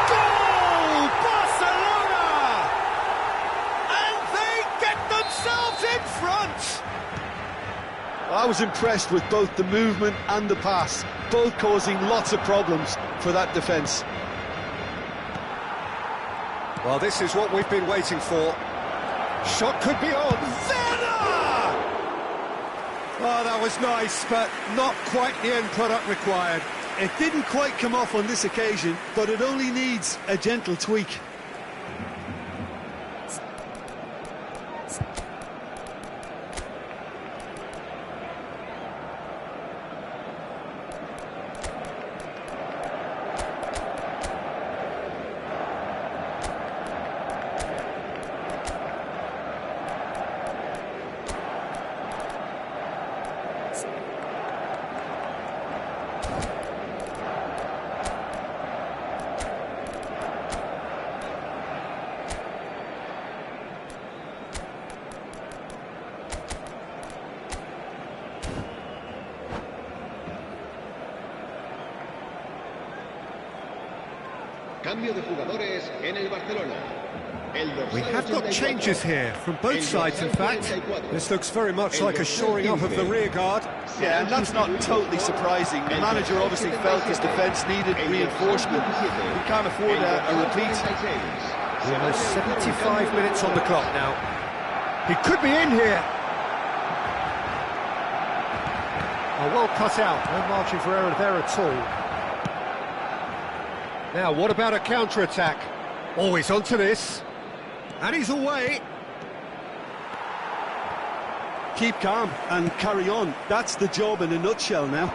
Goal! Barcelona! And they get themselves in front! I was impressed with both the movement and the pass, both causing lots of problems for that defence. Well, this is what we've been waiting for. Shot could be on. Werner! Oh, that was nice, but not quite the end product required. It didn't quite come off on this occasion, but it only needs a gentle tweak. Cambio de jugadores en el Barcelona. We have got changes here from both sides, in fact. This looks very much like a shoring up of the rear guard. Yeah, and that's not totally surprising. The manager obviously felt his defence needed reinforcement. We can't afford a repeat. Almost 75 minutes on the clock now. He could be in here. Oh, well cut out. No margin for error there at all. Now, what about a counter-attack? Always onto this. And he's away. Keep calm and carry on. That's the job in a nutshell now.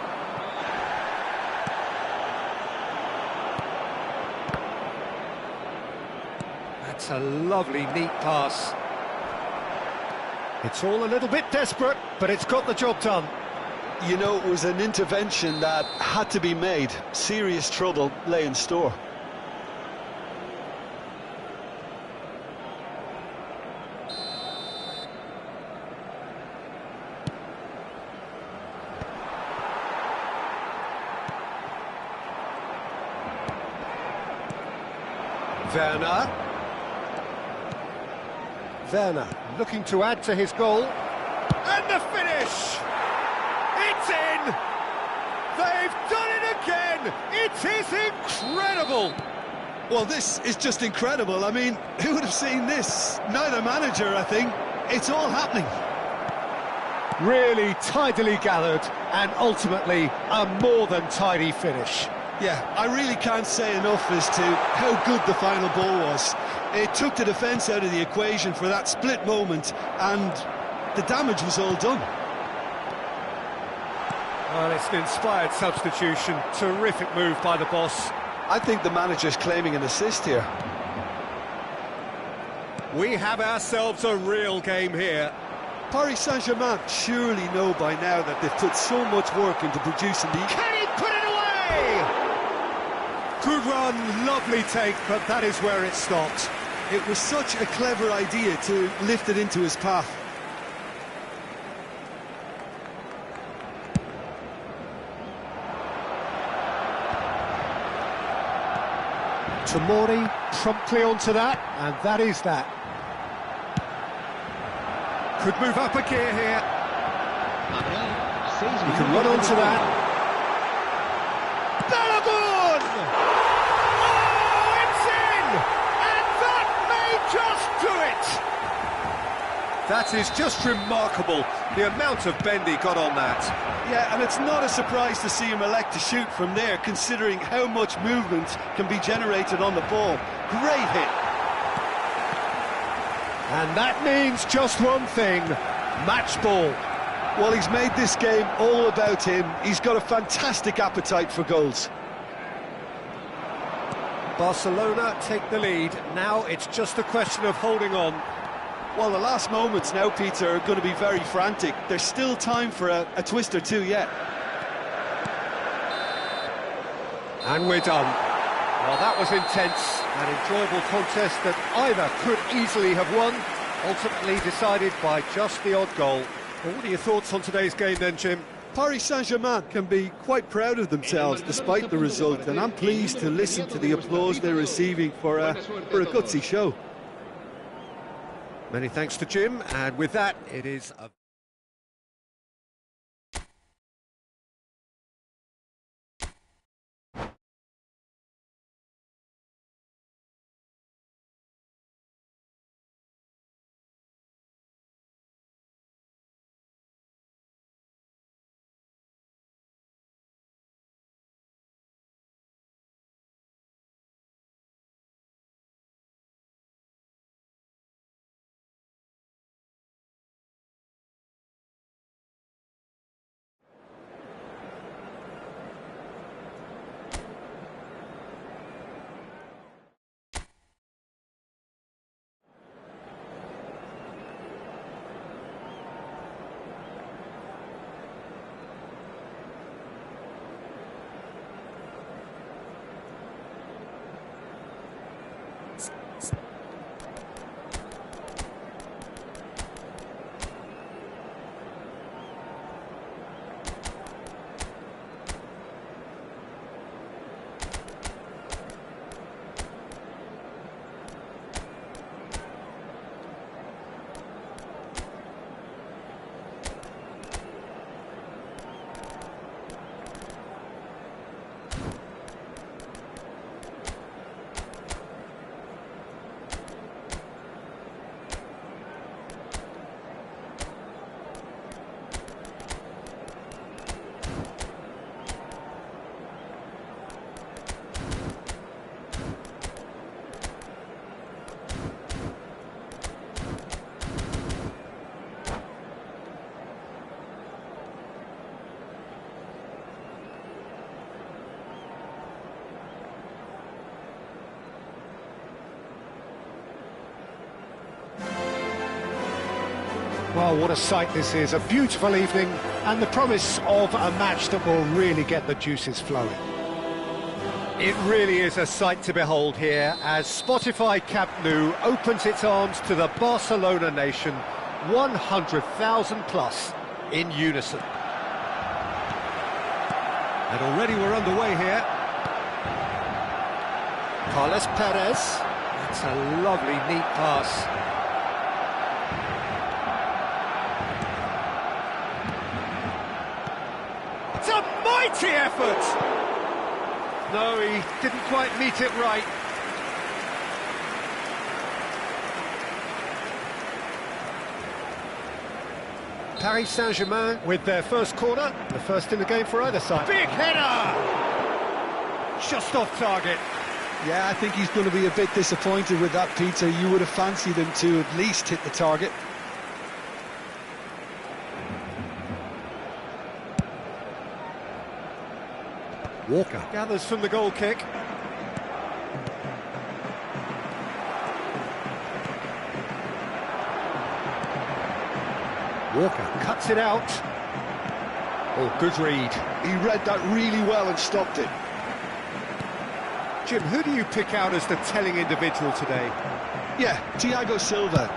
That's a lovely, neat pass. It's all a little bit desperate, but it's got the job done. You know, it was an intervention that had to be made. Serious trouble lay in store. Werner looking to add to his goal. And the finish! It's in! They've done it again! It is incredible! Well, this is just incredible. I mean, who would have seen this? Neither manager, I think. It's all happening. Really tidily gathered, and ultimately a more than tidy finish. Yeah, I really can't say enough as to how good the final ball was. It took the defence out of the equation for that split moment, and the damage was all done. Well, it's an inspired substitution. Terrific move by the boss. I think the manager's claiming an assist here. We have ourselves a real game here. Paris Saint-Germain surely know by now that they've put so much work into producing the... Can he put it away? Good run, lovely take, but that is where it stopped. It was such a clever idea to lift it into his path. Tomori promptly onto that, and that is that. Could move up a gear here. He can run onto that. Balogun! Oh, it's in! And that may just do it! That is just remarkable, the amount of bend he got on that. Yeah, and it's not a surprise to see him elect to shoot from there, considering how much movement can be generated on the ball. Great hit. And that means just one thing, match ball. Well, he's made this game all about him. He's got a fantastic appetite for goals. Barcelona take the lead. Now it's just a question of holding on. Well, the last moments now, Peter, are going to be very frantic. There's still time for a twist or two yet. And we're done. Well, that was intense, an enjoyable contest that either could easily have won, ultimately decided by just the odd goal. Well, what are your thoughts on today's game then, Jim? Paris Saint-Germain can be quite proud of themselves despite the result, and I'm pleased to listen to the applause they're receiving for a gutsy show. Many thanks to Jim, and with that, it is a... Well, what a sight this is, a beautiful evening and the promise of a match that will really get the juices flowing. It really is a sight to behold here as Spotify Camp Nou opens its arms to the Barcelona nation, 100,000 plus in unison. And already we're underway here. Carlos Perez, that's a lovely neat pass. It's a mighty effort! No, he didn't quite meet it right. Paris Saint-Germain with their first corner, the first in the game for either side. Big header! Just off target. Yeah, I think he's going to be a bit disappointed with that, Peter. You would have fancied him to at least hit the target. Walker gathers from the goal kick. Walker cuts it out. Oh, good read. He read that really well and stopped it. Jim, who do you pick out as the telling individual today? Yeah, Thiago Silva.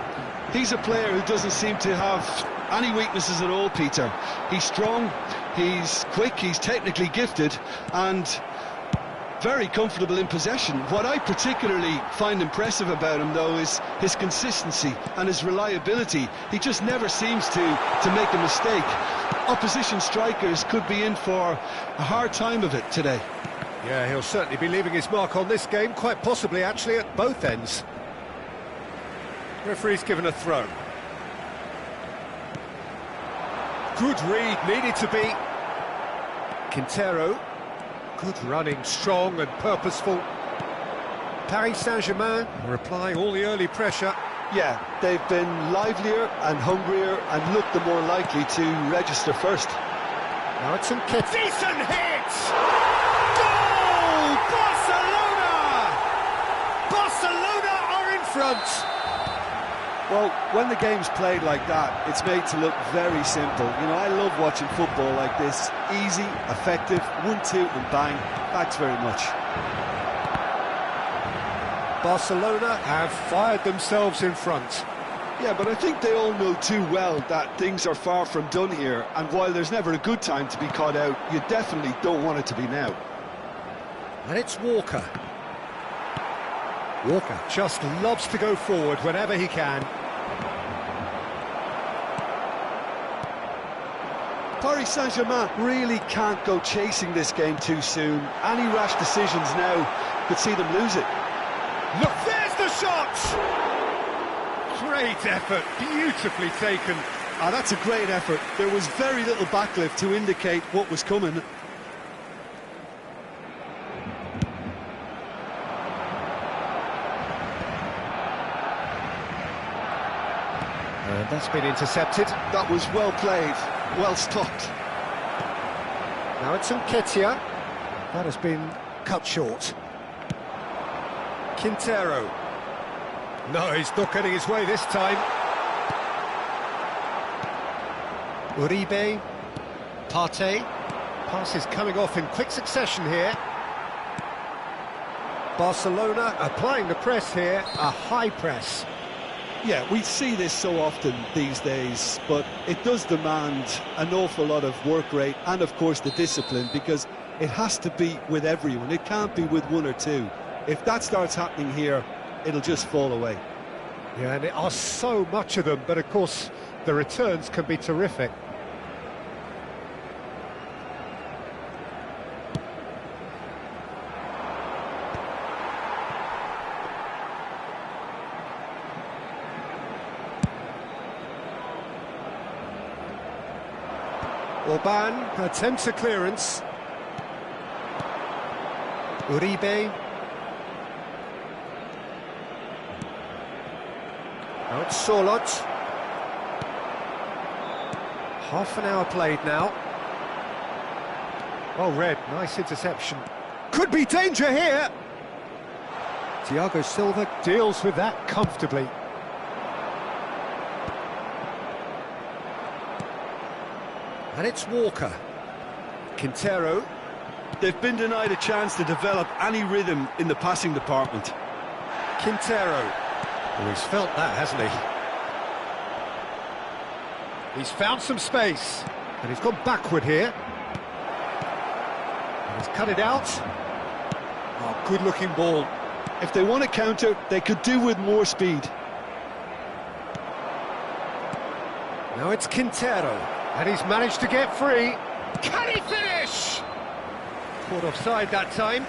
He's a player who doesn't seem to have any weaknesses at all, Peter. He's strong, he's quick, he's technically gifted, and very comfortable in possession. What I particularly find impressive about him, though, is his consistency and his reliability. He just never seems to make a mistake. Opposition strikers could be in for a hard time of it today. Yeah, he'll certainly be leaving his mark on this game, quite possibly actually at both ends. Referee's given a throw. Good read, needed to be. Quintero, good running, strong and purposeful. Paris Saint-Germain replying all the early pressure. Yeah, they've been livelier and hungrier and looked the more likely to register first. Now it's some decent hit! Goal! Barcelona! front. Well, when the game's played like that, it's made to look very simple. You know, I love watching football like this. Easy, effective, 1-2 and bang. Thanks very much. Barcelona have fired themselves in front. Yeah, but I think they all know too well that things are far from done here, and while there's never a good time to be caught out, you definitely don't want it to be now. And it's Walker. Walker just loves to go forward whenever he can. Paris Saint-Germain really can't go chasing this game too soon. Any rash decisions now could see them lose it. Look, there's the shot! Great effort, beautifully taken. Ah, that's a great effort. There was very little backlift to indicate what was coming. And that's been intercepted. That was well played, well stopped. Now it's Nketiah. That has been cut short. Quintero. No, he's not getting his way this time. Uribe. Partey. Pass is coming off in quick succession here. Barcelona applying the press here, a high press. Yeah, we see this so often these days, but it does demand an awful lot of work rate and, of course, the discipline, because it has to be with everyone. It can't be with one or two. If that starts happening here, it'll just fall away. Yeah, and there are so much of them, but of course the returns can be terrific. Orban attempts a clearance. Uribe. Now it's Sorloth. Half an hour played now. Well read, nice interception. Could be danger here! Thiago Silva deals with that comfortably. And it's Walker. Quintero. They've been denied a chance to develop any rhythm in the passing department. Quintero. Oh, he's felt that, hasn't he? He's found some space. And he's gone backward here. And he's cut it out. Oh, good-looking ball. If they want to counter, they could do with more speed. Now it's Quintero. And he's managed to get free. Can he finish? Caught offside that time.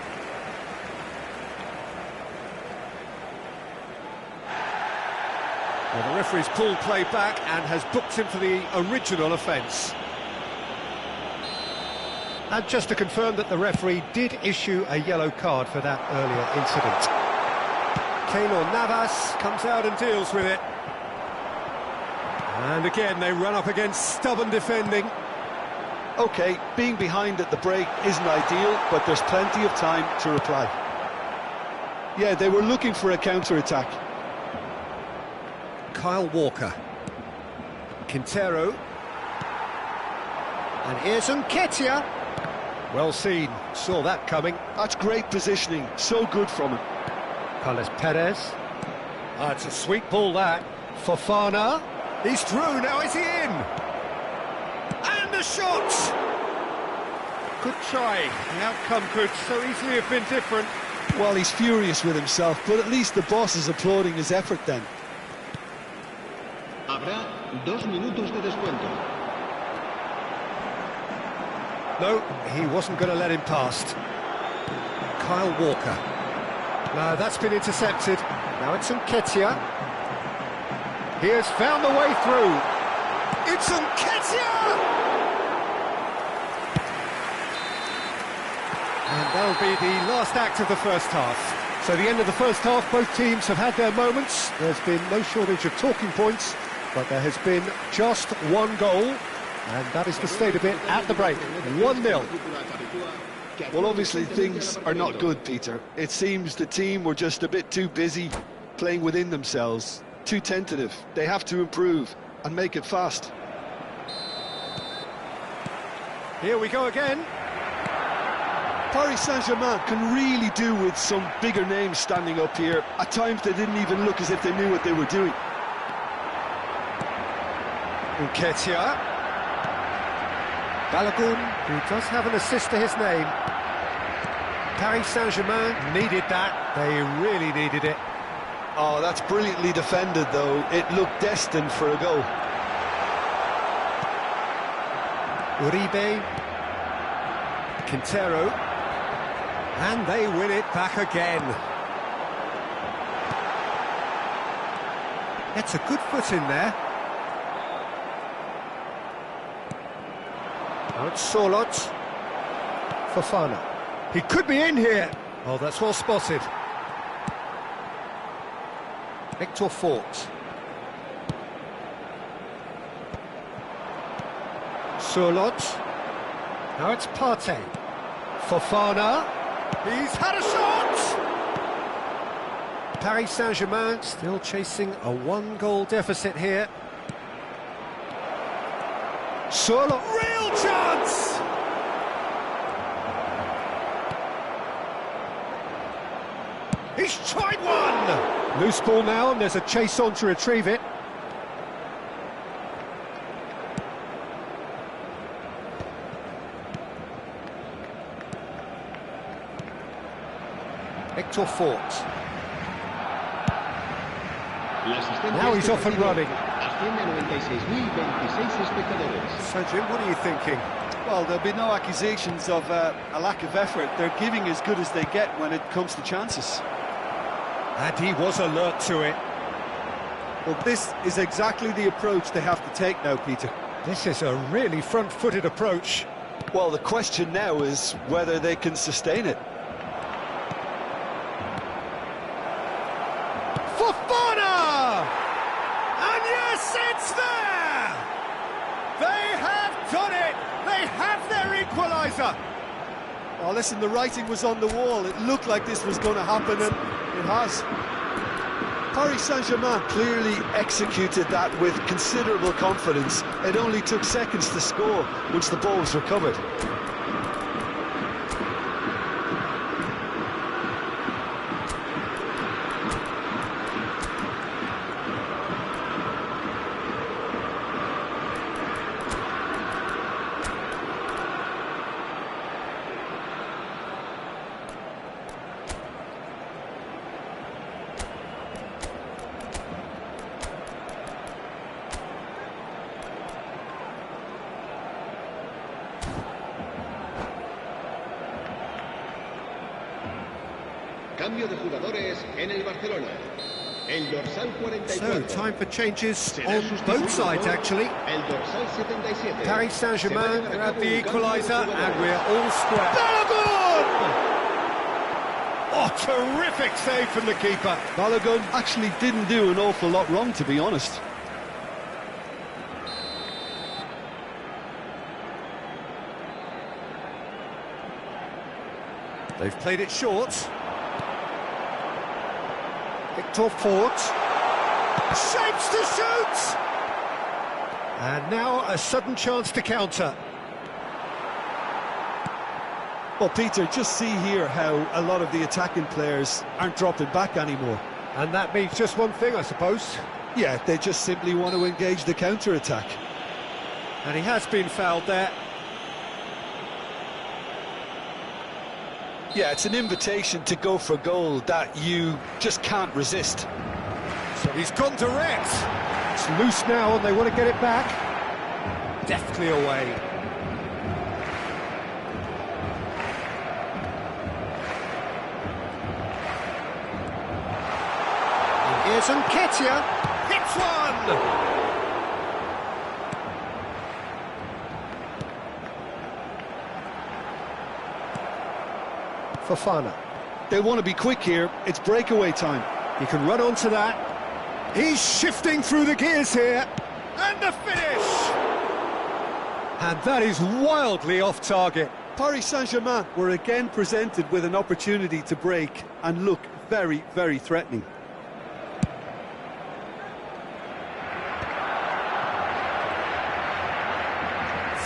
Well, the referee's pulled play back and has booked him for the original offence. And just to confirm that the referee did issue a yellow card for that earlier incident. Keylor Navas comes out and deals with it. And again, they run up against stubborn defending. OK, being behind at the break isn't ideal, but there's plenty of time to reply. Yeah, they were looking for a counter-attack. Kyle Walker. Quintero. And here's Nketiah. Well seen, saw that coming. That's great positioning, so good from him. Carlos Perez. Oh, it's a sweet ball that. Fofana. He's through, now is he in? And the shot! Good try, the outcome could so easily have been different. Well, he's furious with himself, but at least the boss is applauding his effort then. Habrá 2 minutos de descuento. No, he wasn't going to let him past. Kyle Walker. No, that's been intercepted. Now it's Nketiah. He has found the way through. It's Nketiah! And that'll be the last act of the first half. So the end of the first half, both teams have had their moments. There's been no shortage of talking points, but there has been just one goal, and that is the state of it at the break. 1-0. Well, obviously things are not good, Peter. It seems the team were just a bit too busy playing within themselves, too tentative. They have to improve and make it fast. Here we go again. Paris Saint-Germain can really do with some bigger names standing up here. At times they didn't even look as if they knew what they were doing. Nketiah. Balogun, who does have an assist to his name. Paris Saint-Germain needed that. They really needed it. Oh, that's brilliantly defended, though. It looked destined for a goal. Uribe. Quintero. And they win it back again. Gets a good foot in there. Now it's Sorloth. Fofana. He could be in here. Oh, that's well spotted. Victor Fort. Sorloth. Now it's Partey. Fofana. He's had a shot! Paris Saint-Germain still chasing a one-goal deficit here. Sorloth. Real chance! He's tried one! Loose ball now, and there's a chase on to retrieve it. Victor Fort. Now he's off and running. So Jim, what are you thinking? Well, there'll be no accusations of a lack of effort. They're giving as good as they get when it comes to chances. And he was alert to it. Well, this is exactly the approach they have to take now, Peter. This is a really front-footed approach. Well, the question now is whether they can sustain it. Fofana! And yes, it's there! They have done it! They have their equaliser! Oh, listen, the writing was on the wall. It looked like this was going to happen, and it has. Paris Saint-Germain clearly executed that with considerable confidence. It only took seconds to score once the ball was recovered. Cambio de jugadores en el Barcelona. El dorsal 44. So, time for changes on both sides, actually. El dorsal 77. Paris Saint-Germain grab the equaliser, and we're all square. Balogun! Oh, terrific save from the keeper. Balogun actually didn't do an awful lot wrong, to be honest. They've played it short. Victor Fort shapes to shoot, and now a sudden chance to counter. Well, Peter, just see here how a lot of the attacking players aren't dropping back anymore. And that means just one thing, I suppose. Yeah, they just simply want to engage the counter-attack. And he has been fouled there. Yeah, it's an invitation to go for goal that you just can't resist. So he's gone direct. It's loose now and they want to get it back. Deftly away. And here's Nketiah. Hits one! Fofana. They want to be quick here. It's breakaway time. He can run onto that. He's shifting through the gears here. And the finish! And that is wildly off target. Paris Saint-Germain were again presented with an opportunity to break and look very, very threatening.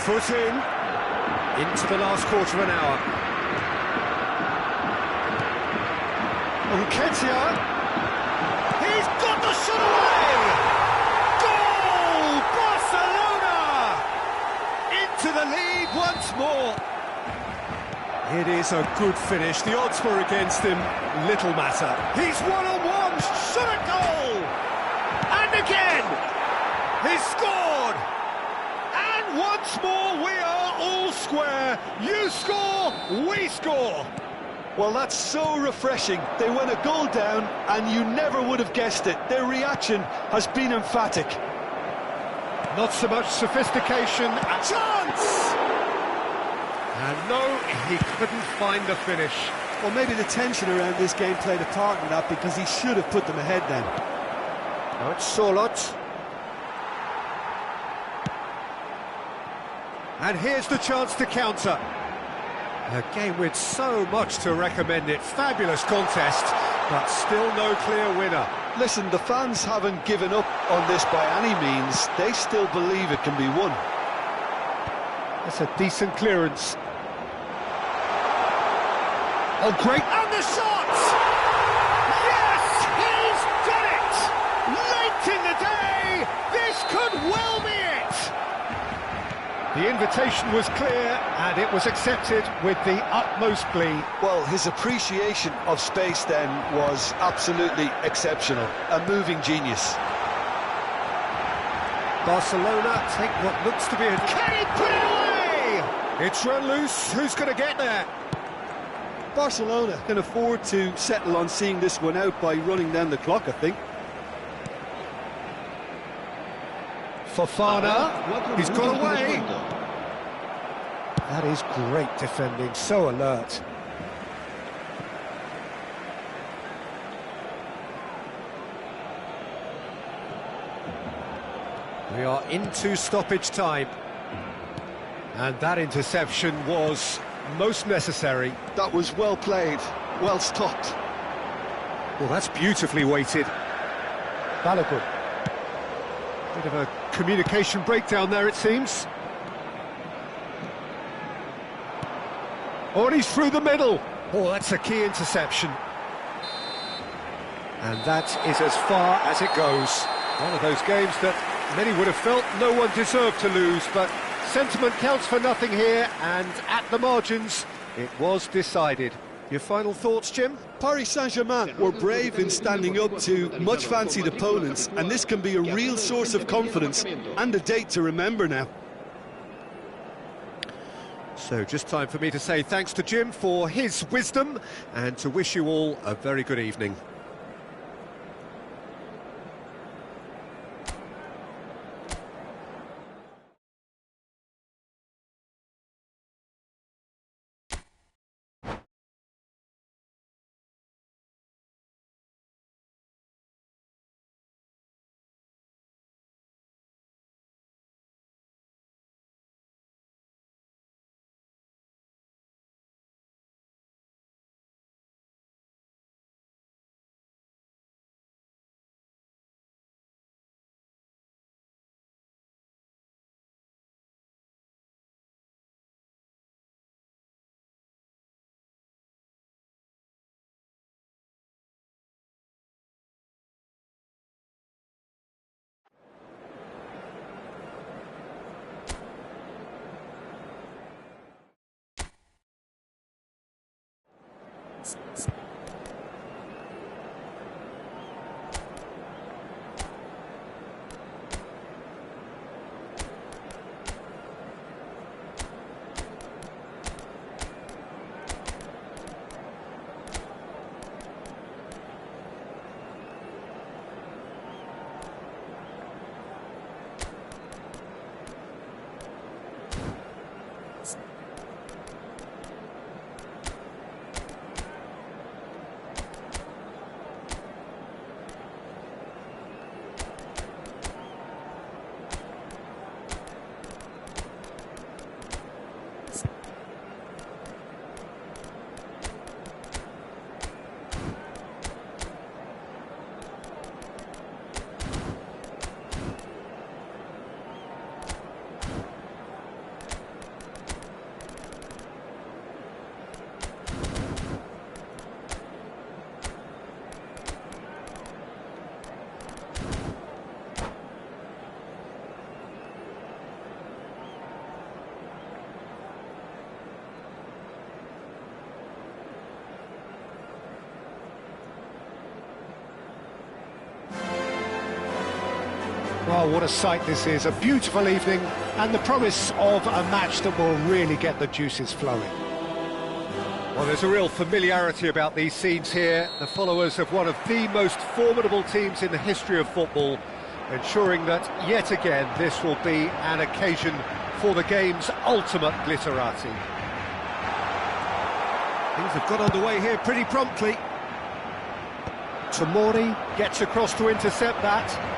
Foot in, into the last quarter of an hour. Nketiah, he's got the shot away! Goal! Barcelona! Into the lead once more. It is a good finish. The odds were against him. Little matter. He's one-on-one. Shot at goal. And again. He's scored. And once more we are all square. You score, we score. Well, that's so refreshing. They went a goal down and you never would have guessed it. Their reaction has been emphatic. Not so much sophistication. A chance! And no, he couldn't find the finish. Well, maybe the tension around this game played a part in that, because he should have put them ahead then. Now it's Sorloth. And here's the chance to counter. A game with so much to recommend it. Fabulous contest, but still no clear winner. Listen, the fans haven't given up on this by any means. They still believe it can be won. That's a decent clearance. Oh, great! And the shot! Yes, he's done it! Late in the day, this could well be it! The invitation was clear, and it was accepted with the utmost glee. Well, his appreciation of space then was absolutely exceptional. A moving genius. Barcelona take what looks to be a... Can he put it away? It's run loose. Who's going to get there? Barcelona can afford to settle on seeing this one out by running down the clock, I think. Fofana, he's gone away. That is great defending, so alert. We are into stoppage time. And that interception was most necessary. That was well played, well stopped. Well, that's beautifully weighted. Balogun. Bit of a communication breakdown there, it seems. Oh, and he's through the middle. Oh, that's a key interception. And that is as far as it goes. One of those games that many would have felt no one deserved to lose, but sentiment counts for nothing here, and at the margins, it was decided. Your final thoughts, Jim? Paris Saint-Germain were brave in standing up to much-fancied opponents, and this can be a real source of confidence and a date to remember now. So just time for me to say thanks to Jim for his wisdom, and to wish you all a very good evening. Well, what a sight this is. A beautiful evening and the promise of a match that will really get the juices flowing. Well, there's a real familiarity about these scenes here. The followers of one of the most formidable teams in the history of football, ensuring that, yet again, this will be an occasion for the game's ultimate glitterati. Things have got underway here pretty promptly. Tomori gets across to intercept that.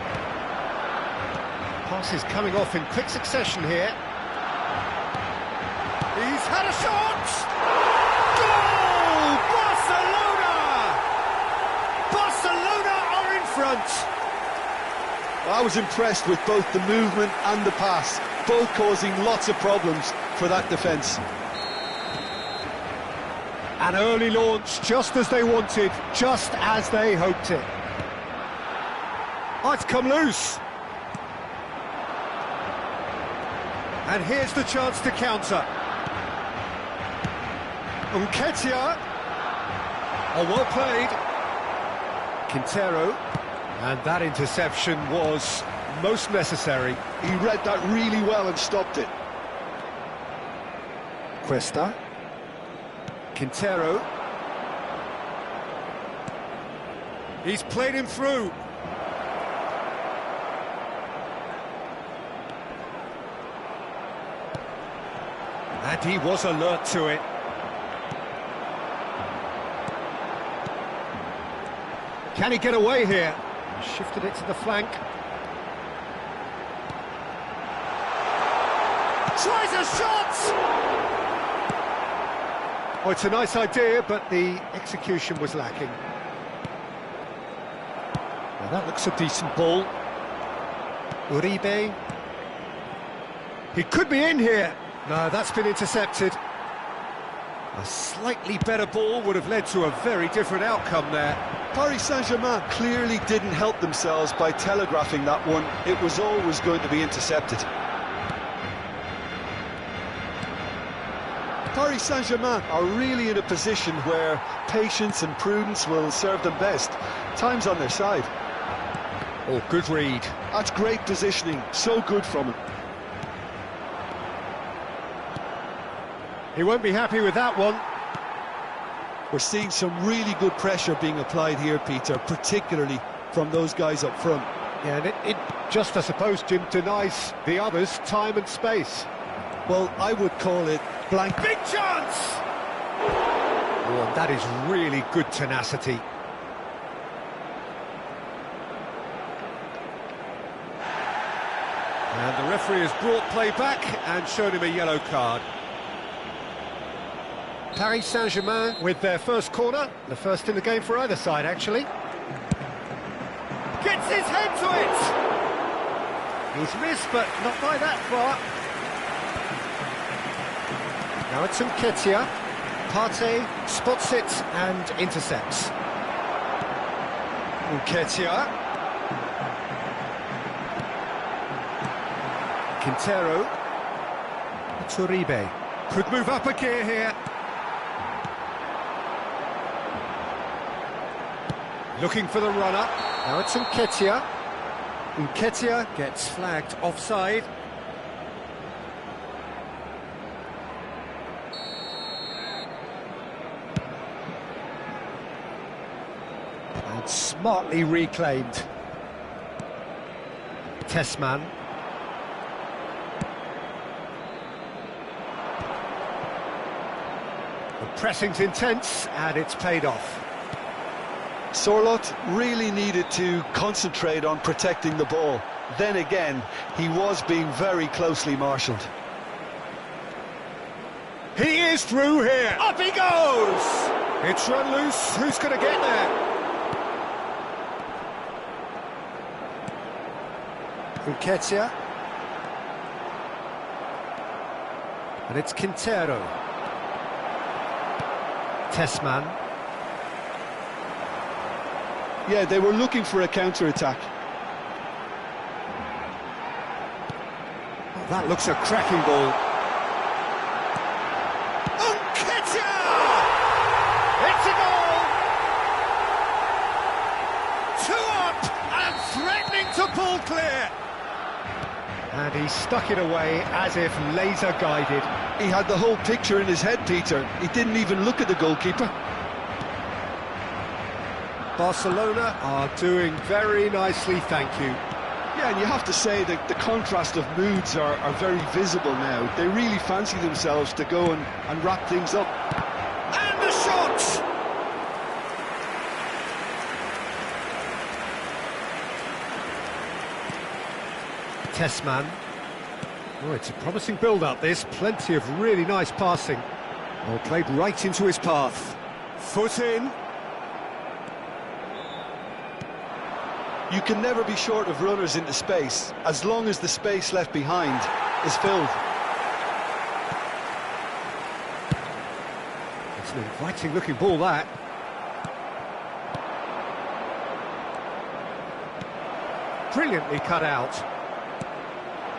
Pass is coming off in quick succession here. He's had a shot! Goal! Barcelona! Barcelona are in front! I was impressed with both the movement and the pass, both causing lots of problems for that defence. An early launch, just as they wanted, just as they hoped it. Oh, it's come loose. And here's the chance to counter. Nketiah. Oh, well played. Quintero. And that interception was most necessary. He read that really well and stopped it. Cuesta. Quintero. He's played him through. And he was alert to it. Can he get away here? Shifted it to the flank. Tries a shot! Oh, it's a nice idea, but the execution was lacking. Now that looks a decent ball. Uribe. He could be in here. No, that's been intercepted. A slightly better ball would have led to a very different outcome there. Paris Saint-Germain clearly didn't help themselves by telegraphing that one. It was always going to be intercepted. Paris Saint-Germain are really in a position where patience and prudence will serve them best. Time's on their side. Oh, good read. That's great positioning, so good from him. He won't be happy with that one. We're seeing some really good pressure being applied here, Peter, particularly from those guys up front. Yeah, and it just, I suppose, Jim, denies the others time and space. Well, I would call it blank. Big chance! Oh, and that is really good tenacity. And the referee has brought play back and shown him a yellow card. Paris Saint-Germain with their first corner, the first in the game for either side, actually. Gets his head to it! He's missed, but not by that far. Now it's Nketiah. Partey spots it and intercepts. Nketiah. Quintero. It's Uribe. Could move up a gear here. Looking for the runner. Now it's Nketiah. Nketiah gets flagged offside. And smartly reclaimed. Tessman. The pressing's intense and it's paid off. Sorloth really needed to concentrate on protecting the ball. Then again, he was being very closely marshalled. He is through here. Up he goes! It's run loose. Who's going to get there? Nketiah. And it's Quintero. Tessman. Yeah, they were looking for a counter-attack. Oh, that looks a cracking ball. Nketiah! It's a goal! 2 up and threatening to pull clear. And he stuck it away as if laser-guided. He had the whole picture in his head, Peter. He didn't even look at the goalkeeper. Barcelona are doing very nicely, thank you. Yeah, and you have to say that the contrast of moods are very visible now. They really fancy themselves to go and wrap things up. And the shot! Tessman. Oh, it's a promising build-up, this. Plenty of really nice passing. Well, played right into his path. Foot in. You can never be short of runners into space, as long as the space left behind is filled. It's an inviting-looking ball, that. Brilliantly cut out.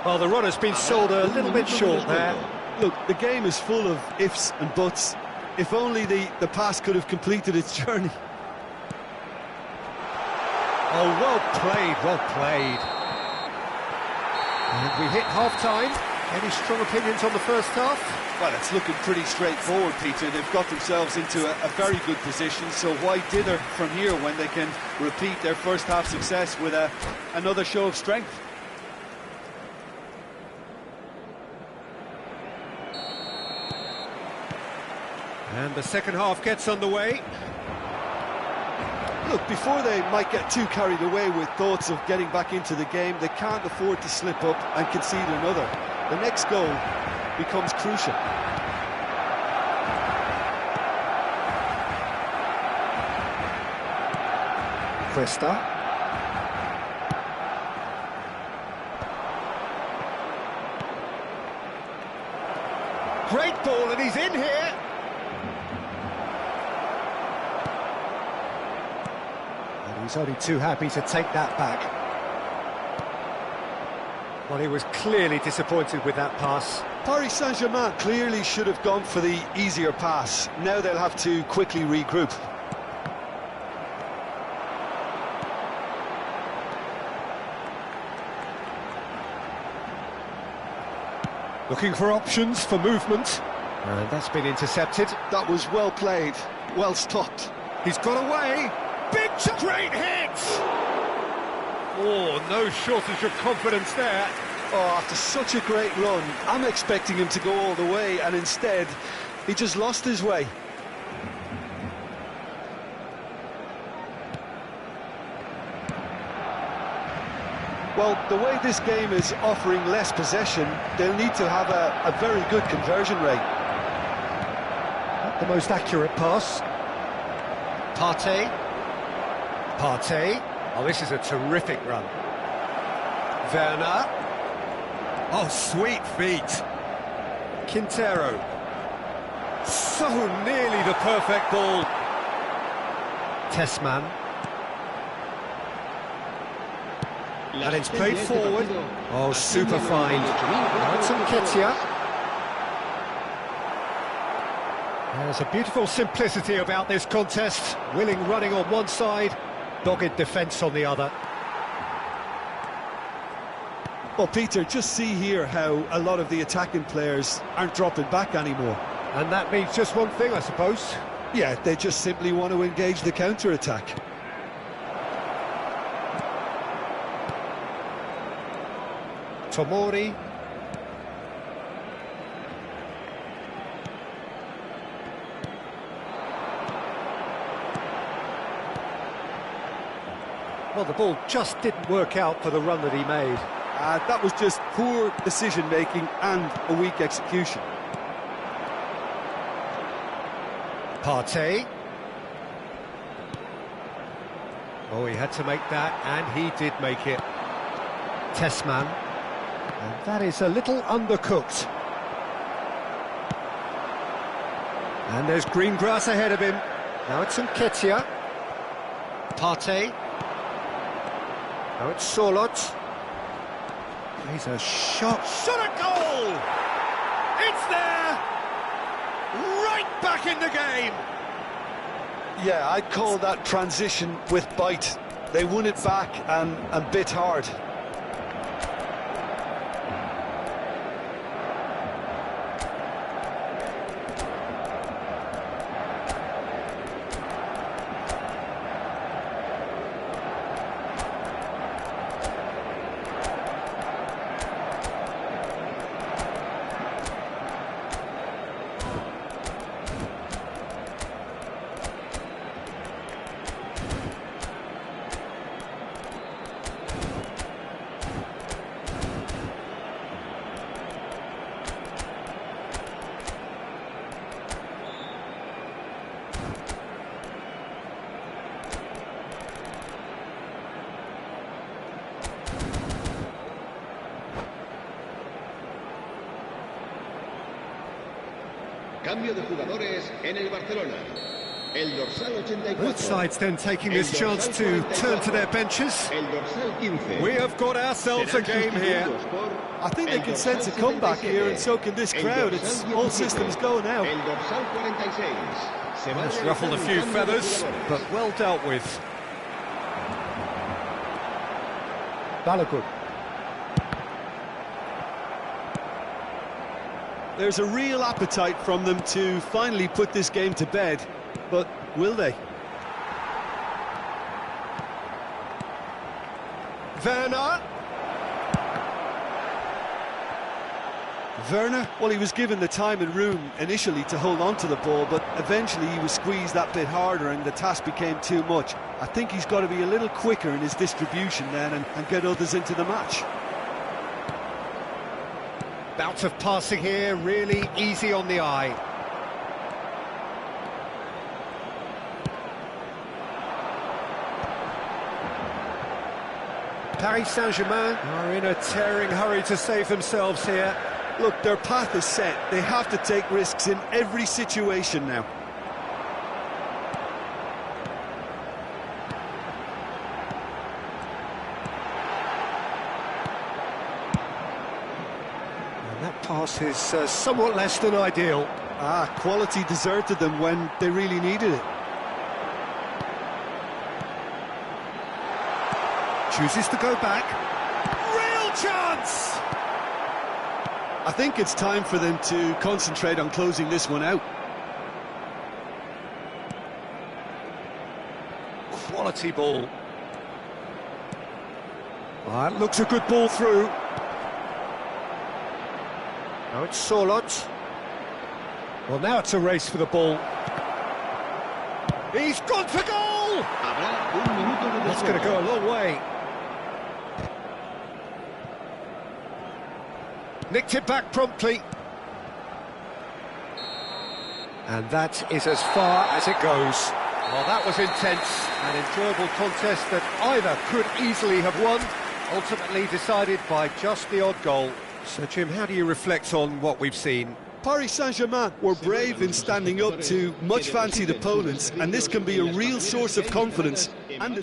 Well, the runner's been sold a little bit short there. Look, the game is full of ifs and buts. If only the pass could have completed its journey. Oh, well played, well played. And we hit half-time. Any strong opinions on the first half? Well, it's looking pretty straightforward, Peter. They've got themselves into a very good position, so why dither from here when they can repeat their first half success with another show of strength? And the second half gets underway. Look, before they might get too carried away with thoughts of getting back into the game, they can't afford to slip up and concede another. The next goal becomes crucial. Cuesta. Great ball, and he's in here. He's only too happy to take that back. Well, he was clearly disappointed with that pass. Paris Saint-Germain clearly should have gone for the easier pass. Now they'll have to quickly regroup. Looking for options for movement. And that's been intercepted. That was well played, well stopped. He's got away. Big, great hit! Oh, no shortage of confidence there. Oh, after such a great run, I'm expecting him to go all the way, and instead, he just lost his way. Well, the way this game is offering less possession, they'll need to have a very good conversion rate. Not the most accurate pass. Partey. Partey. Oh, this is a terrific run. Werner. Oh, sweet feet. Quintero. So nearly the perfect ball. Tessman. And it's played forward. Oh, super fine. Now it's Nketiah. There's a beautiful simplicity about this contest. Willing running on one side, dogged defence on the other. Well, Peter, just see here how a lot of the attacking players aren't dropping back anymore. And that means just one thing, I suppose. Yeah, they just simply want to engage the counter-attack. Tomori. Well, the ball just didn't work out for the run that he made. That was just poor decision-making and a weak execution. Partey. Oh, he had to make that, and he did make it. Tessman. And that is a little undercooked. And there's green grass ahead of him. Now it's Nketiah. Partey. Now it's Sorloth. He's a shot at goal! It's there! Right back in the game! Yeah, I'd call that transition with bite. They won it back and bit hard. Cambio de jugadores en el Barcelona. El dorsal 84. Both sides then taking this chance to turn to their benches. El dorsal 15. We have got ourselves a game here. I think they can sense a comeback here, and so can this crowd. It's all systems go now. El dorsal 46. Se va a It's ruffled a realizar few un cambio de feathers, jugadores. but well dealt with. Balogun. There's a real appetite from them to finally put this game to bed, but will they? Werner, well, he was given the time and room initially to hold on to the ball, but eventually he was squeezed that bit harder and the task became too much. I think he's got to be a little quicker in his distribution then and get others into the match. Bout of passing here, really easy on the eye. Paris Saint-Germain are in a tearing hurry to save themselves here. Look, their path is set. They have to take risks in every situation now. And that pass is somewhat less than ideal. Quality deserted them when they really needed it. Chooses to go back. Real chance! I think it's time for them to concentrate on closing this one out. Quality ball. That looks a good ball through. Now it's Sorlot. Well, now it's a race for the ball. He's gone for goal! Habrá un minuto de That's going to go a long way. Nicked it back promptly. And that is as far as it goes. Well, that was intense. An enjoyable contest that either could easily have won, ultimately decided by just the odd goal. So, Jim, how do you reflect on what we've seen? Paris Saint-Germain were brave in standing up to much-fancied opponents, and this can be a real source of confidence and a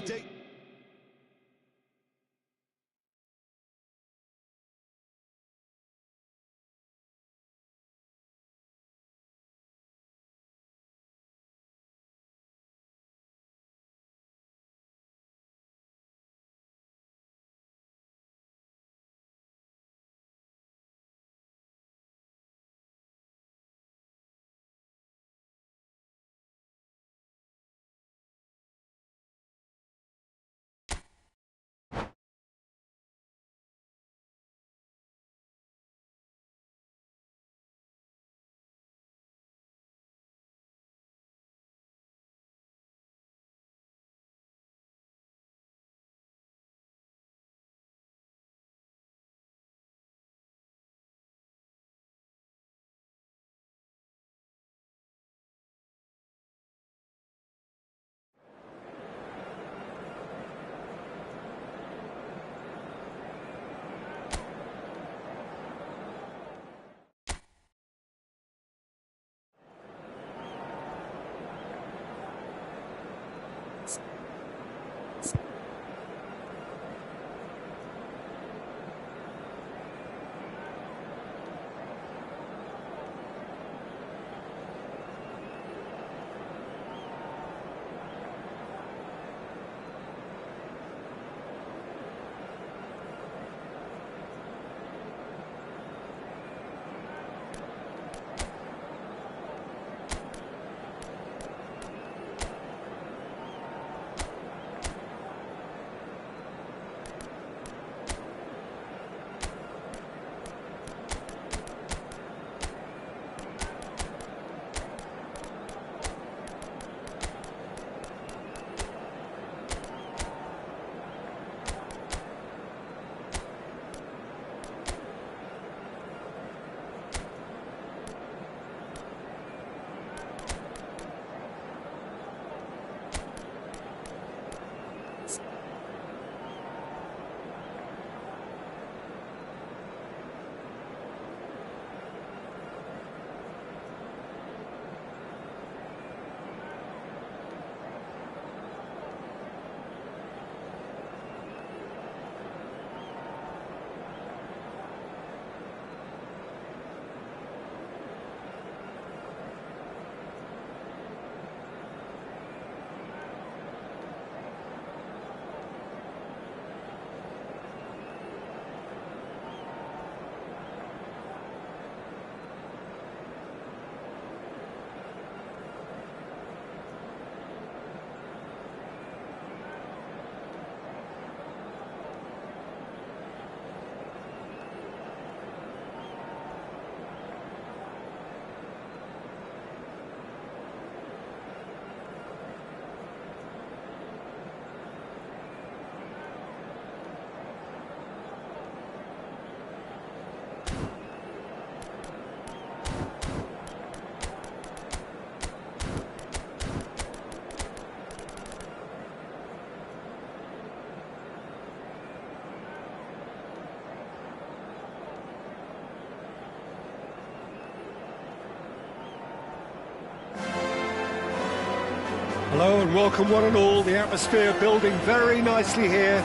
Hello and welcome one and all. The atmosphere building very nicely here.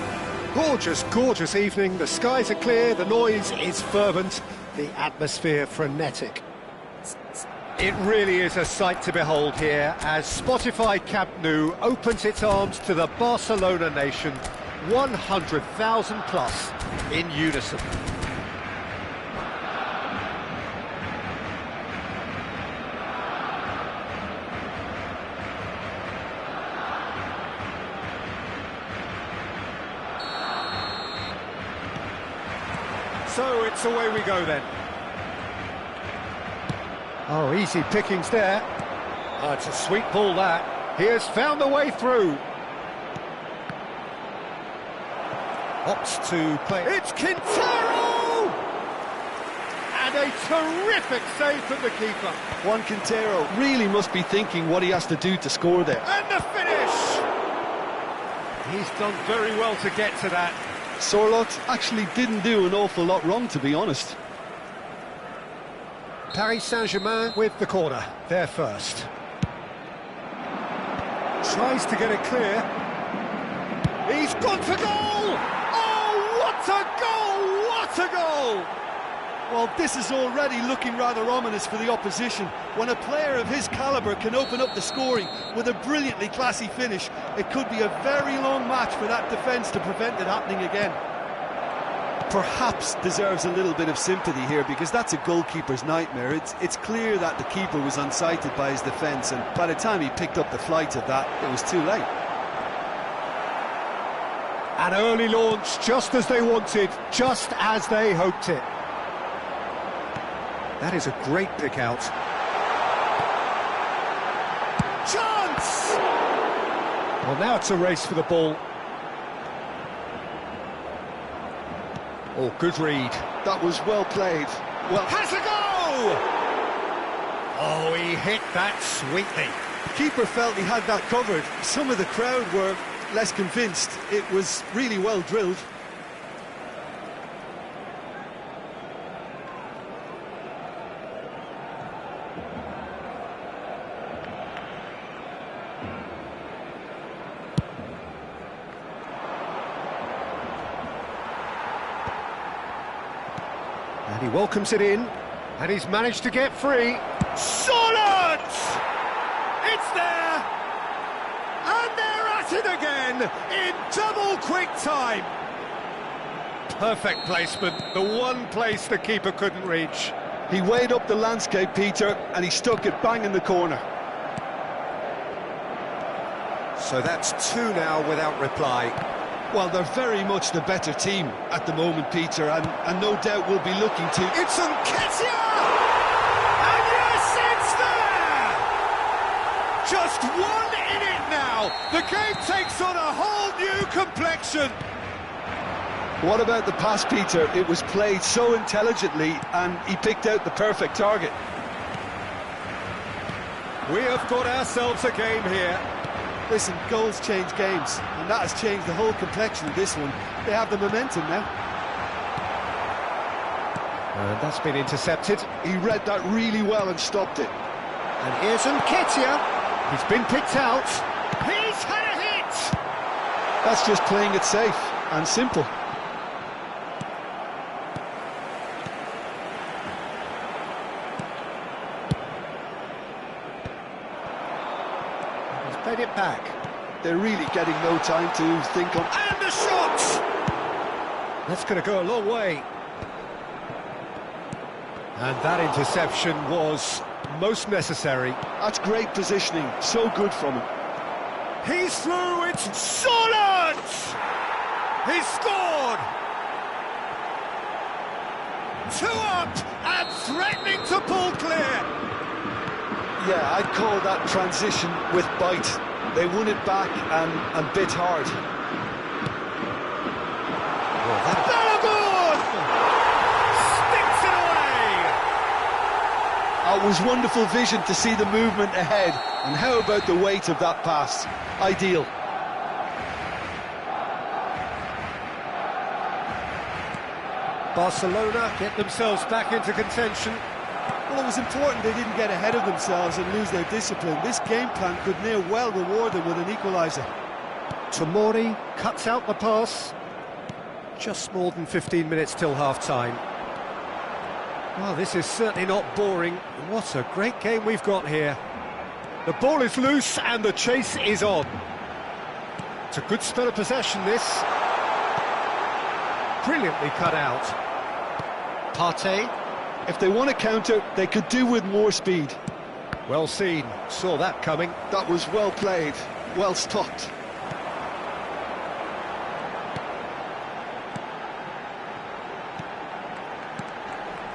Gorgeous, gorgeous evening. The skies are clear, the noise is fervent, the atmosphere frenetic. It really is a sight to behold here as Spotify Camp Nou opens its arms to the Barcelona nation, 100,000 plus in unison. So it's away we go then. Oh, easy pickings there. Oh, it's a sweet ball that. He has found the way through. Opts to play. It's Quintero! And a terrific save from the keeper. Juan Quintero really must be thinking what he has to do to score there. And the finish! He's done very well to get to that. Sorloth actually didn't do an awful lot wrong, to be honest. Paris Saint-Germain with the corner, there first. Tries to get it clear. He's gone for goal! Oh, what a goal! What a goal! Well, this is already looking rather ominous for the opposition. When a player of his calibre can open up the scoring with a brilliantly classy finish, it could be a very long match for that defence to prevent it happening again. Perhaps deserves a little bit of sympathy here, because that's a goalkeeper's nightmare. It's clear that the keeper was unsighted by his defence, and by the time he picked up the flight of that, it was too late. An early launch, just as they wanted, just as they hoped it. That is a great pick out. Chance! Well, now it's a race for the ball. Oh, good read. That was well played. Well, has a go! Oh, he hit that sweetly. The keeper felt he had that covered. Some of the crowd were less convinced. It was really well drilled. And he welcomes it in, and he's managed to get free. Solid! It's there! And they're at it again, in double quick time! Perfect placement, the one place the keeper couldn't reach. He weighed up the landscape, Peter, and he stuck it bang in the corner. So that's two now without reply. Well, they're very much the better team at the moment, Peter, and no doubt will be looking to... It's Nketiah! And yes, it's there! Just one in it now. The game takes on a whole new complexion. What about the pass, Peter? It was played so intelligently, and he picked out the perfect target. We have got ourselves a game here. Listen, goals change games, and that has changed the whole complexion of this one. They have the momentum now. And that's been intercepted. He read that really well and stopped it. And here's Nketiah. He's been picked out. He's had a hit! That's just playing it safe and simple. Played it back. They're really getting no time to think on. And the shot! That's going to go a long way. And that interception was most necessary. That's great positioning, so good from him. He's through, it's solid! He's scored! 2 up and threatening to pull clear. Yeah, I'd call that transition with bite. They won it back and bit hard. Balogun! Sticks it away! It was wonderful vision to see the movement ahead. And how about the weight of that pass? Ideal. Barcelona get themselves back into contention. Well, it was important they didn't get ahead of themselves and lose their discipline. This game plan could near well reward them with an equaliser. Tomori cuts out the pass. Just more than 15 minutes till half-time. Well, this is certainly not boring. What a great game we've got here. The ball is loose and the chase is on. It's a good spell of possession, this. Brilliantly cut out. Partey. If they want to counter, they could do with more speed. Well seen. Saw that coming. That was well played, well stopped.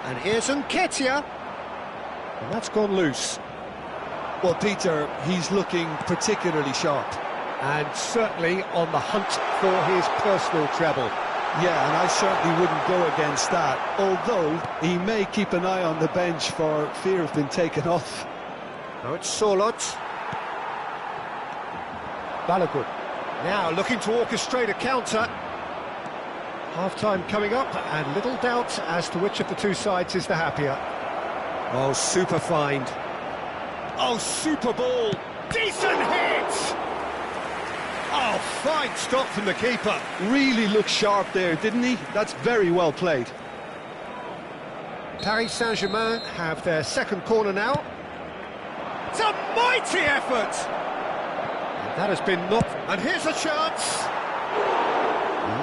And here's Nketiah. And that's gone loose. Well, Peter, he's looking particularly sharp. And certainly on the hunt for his personal treble. Yeah, and I certainly wouldn't go against that, although he may keep an eye on the bench for fear of being taken off. Now it's Sorloth. Balogun. Now looking to orchestrate a counter. Half-time coming up, and little doubt as to which of the two sides is the happier. Oh, super find. Oh, super ball. Decent hit! Oh, fine stop from the keeper. Really looked sharp there, didn't he? That's very well played. Paris Saint-Germain have their second corner now. It's a mighty effort! And that has been knocked. And here's a chance.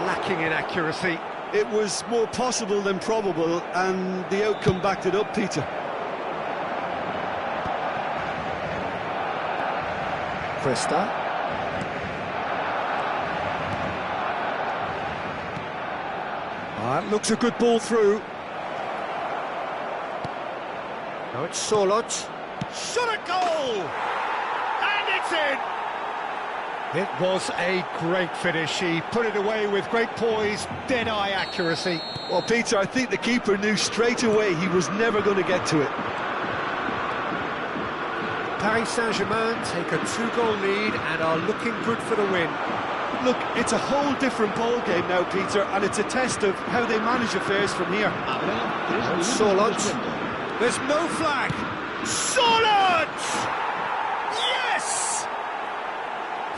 Lacking in accuracy. It was more possible than probable, and the outcome backed it up, Peter. Krista. That looks a good ball through. Now it's Sorloth. Shot a goal! And it's in! It was a great finish. He put it away with great poise, dead-eye accuracy. Well, Peter, I think the keeper knew straight away he was never going to get to it. Paris Saint-Germain take a 2-goal lead and are looking good for the win. Look, it's a whole different ball game now, Peter, and it's a test of how they manage affairs from here. Sorloth. There's no flag. Sorloth! Yes!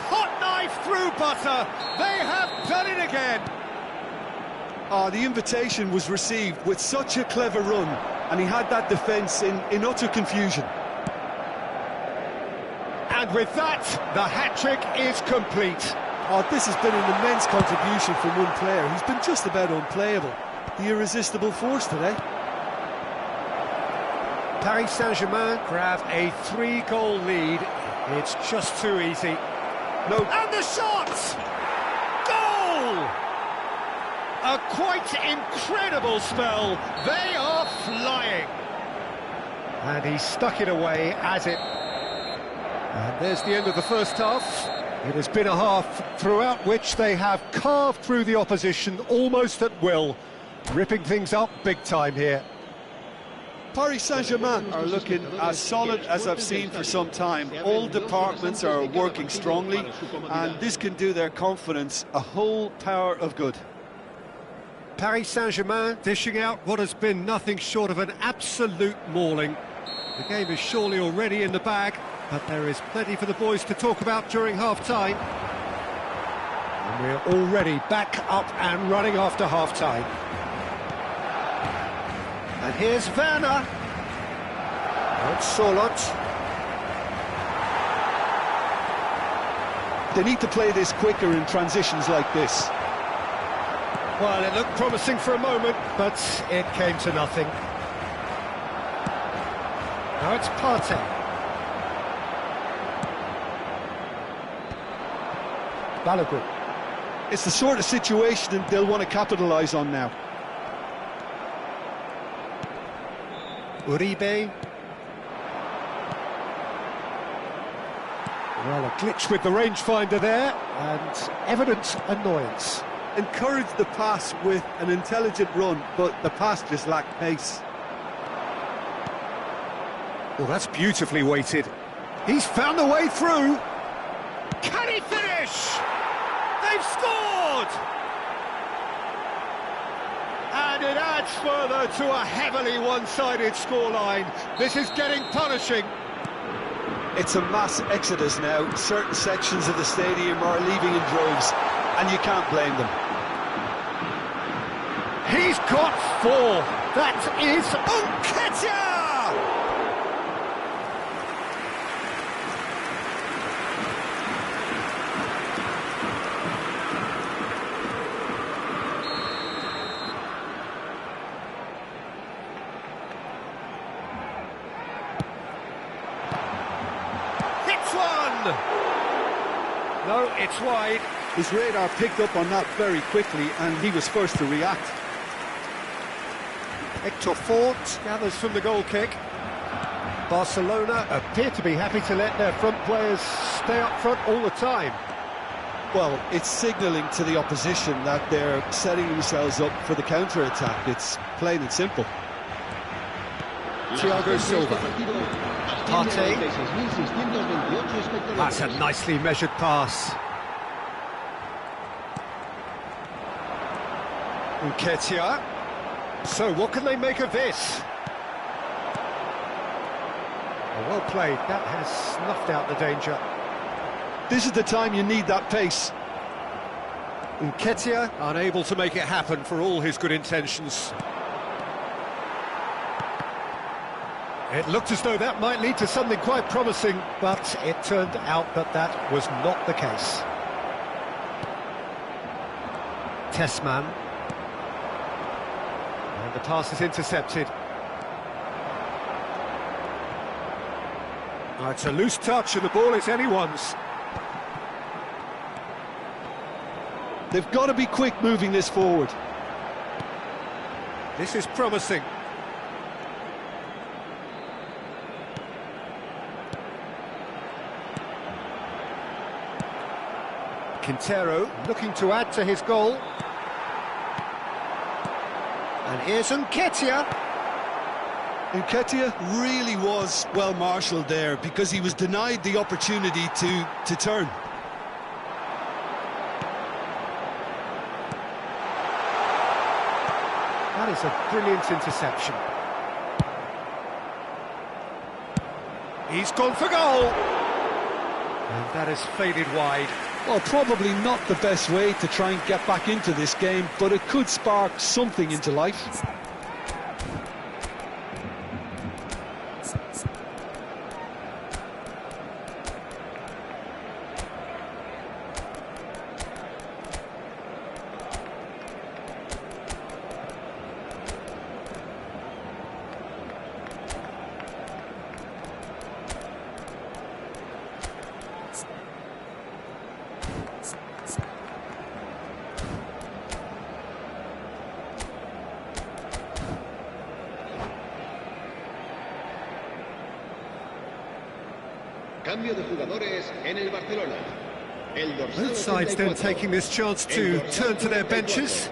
Hot knife through butter. They have done it again. The invitation was received with such a clever run, and he had that defence in utter confusion. And with that, the hat-trick is complete. Oh, this has been an immense contribution from one player who's been just about unplayable. The irresistible force today. Paris Saint-Germain grab a 3-goal lead. It's just too easy. No. And the shot! Goal! A quite incredible spell. They are flying. And he stuck it away as it... And there's the end of the first half. It has been a half throughout which they have carved through the opposition almost at will, ripping things up big time here. Paris Saint-Germain are looking as solid as I've seen for some time. All departments are working strongly, and this can do their confidence a whole power of good. Paris Saint-Germain dishing out what has been nothing short of an absolute mauling. The game is surely already in the bag, but there is plenty for the boys to talk about during half-time. And we're already back up and running after half-time. And here's Werner. And Sorloth. They need to play this quicker in transitions like this. Well, it looked promising for a moment, but it came to nothing. Now it's Partey. Balogun. It's the sort of situation that they'll want to capitalise on now. Uribe. Well, a glitch with the rangefinder there, and evident annoyance. Encouraged the pass with an intelligent run, but the pass just lacked pace. Well, that's beautifully weighted. He's found a way through. Can he finish? They've scored! And And it adds further to a heavily one-sided scoreline. This is getting punishing. It's a mass exodus now. Certain sections of the stadium are leaving in droves, and you can't blame them. He's got 4. That is Nketiah! Hits one! No, it's wide. His radar picked up on that very quickly, and he was first to react. Hector Ford gathers from the goal kick. Barcelona appear to be happy to let their front players stay up front all the time. Well, it's signalling to the opposition that they're setting themselves up for the counter-attack. It's plain and simple. Thiago Silva. Partey. That's a nicely measured pass. Nketiah. So, what can they make of this? Well played, that has snuffed out the danger. This is the time you need that pace. Nketiah unable to make it happen for all his good intentions. It looked as though that might lead to something quite promising, but it turned out that that was not the case. Tessman. And the pass is intercepted. Oh, it's a loose touch and the ball is anyone's. They've got to be quick moving this forward. This is promising. Quintero looking to add to his goal. And here's Nketiah. Nketiah really was well marshalled there because he was denied the opportunity to turn. That is a brilliant interception. He's gone for goal. And that has faded wide. Well, probably not the best way to try and get back into this game, but it could spark something into life. Cambio de jugadores en el Barcelona. El dorsal Both sides then 84. taking this chance to turn to their benches.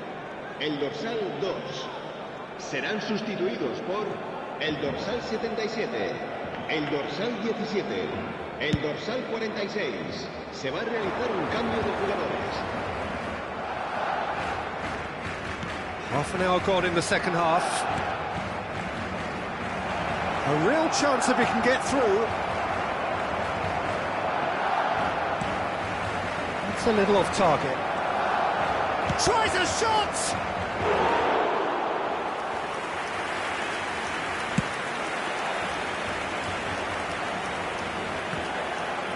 El dorsal 2. Serán sustituidos por el dorsal 77, el dorsal 17, el dorsal 46. Se va a realizar un cambio de jugadores. Half an hour gone in the second half. A real chance if he can get through. It's a little off target. Tries a shot!